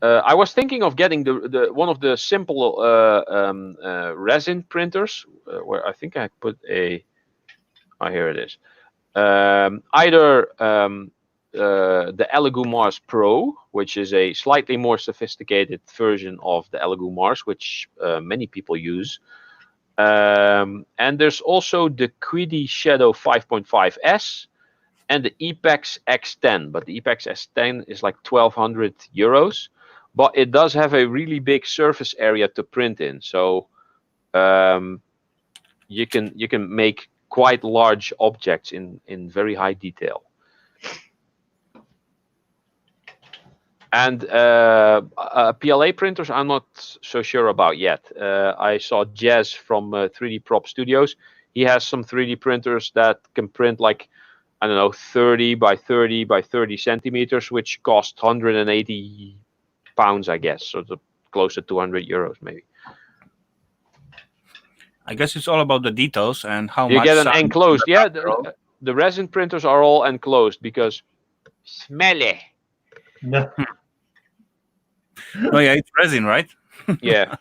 I was thinking of getting the one of the simple resin printers. Where I think I put a. Oh, here it is. Either the Elegoo Mars Pro, which is a slightly more sophisticated version of the Elegoo Mars, which many people use. And there's also the Quiddy Shadow 5.5S and the Epex X10. But the Epex X10 is like 1,200 euros. But it does have a really big surface area to print in. So you can make quite large objects in very high detail. And PLA printers, I'm not so sure about yet. I saw Jez from 3D Prop Studios. He has some 3D printers that can print like, I don't know, 30 by 30 by 30 centimeters, which cost 180 pounds, I guess. So close to 200 euros, maybe. I guess it's all about the details and how you much. You get an enclosed. Yeah, the resin printers are all enclosed because smelly. Yeah. No, yeah, it's resin, right? Yeah.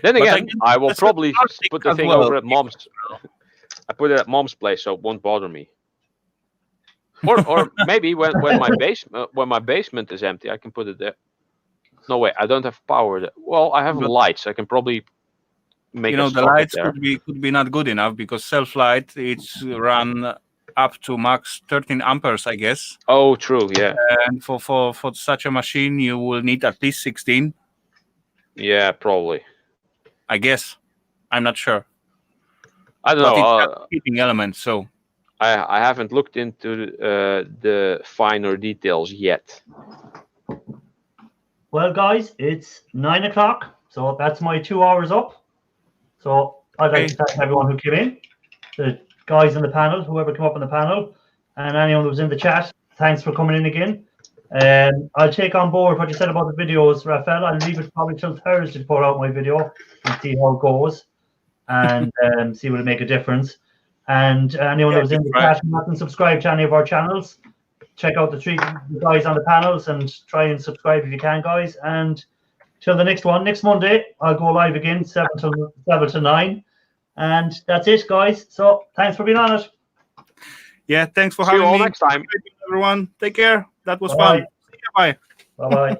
Then But again, again, I will that's probably plastic put the as thing well. over at mom's. I put it at mom's place, so it won't bother me. Or maybe when my basement is empty, I can put it there. No wait, I don't have power there. Well, I have But- lights. I can probably make You know, a the socket lights there. could be not good enough because self-light it's run up to max 13 amperes, I guess. Oh, true. Yeah. And for such a machine, you will need at least 16, Yeah, probably. I guess. I'm not sure. I don't But know. it's a heating element, so I haven't looked into the finer details yet. Well, guys, it's 9 o'clock, so that's my 2 hours up. So I'd like to thank everyone who came in, the guys in the panel, whoever came up in the panel, and anyone who was in the chat. Thanks for coming in again. I'll take on board what you said about the videos, Raphael. I'll leave it probably till Thursday to put out my video and see how it goes, and see will it make a difference. And anyone who was in the chat who hasn't subscribed to any of our channels, check out the 3 guys on the panels and try and subscribe if you can, guys. And till the next one, next Monday, I'll go live again, 7 to 9. And that's it, guys. So thanks for being on it. yeah, thanks for See you having all me. next time. Everyone, take care. That was Bye. fun. See you, bye. Bye-bye.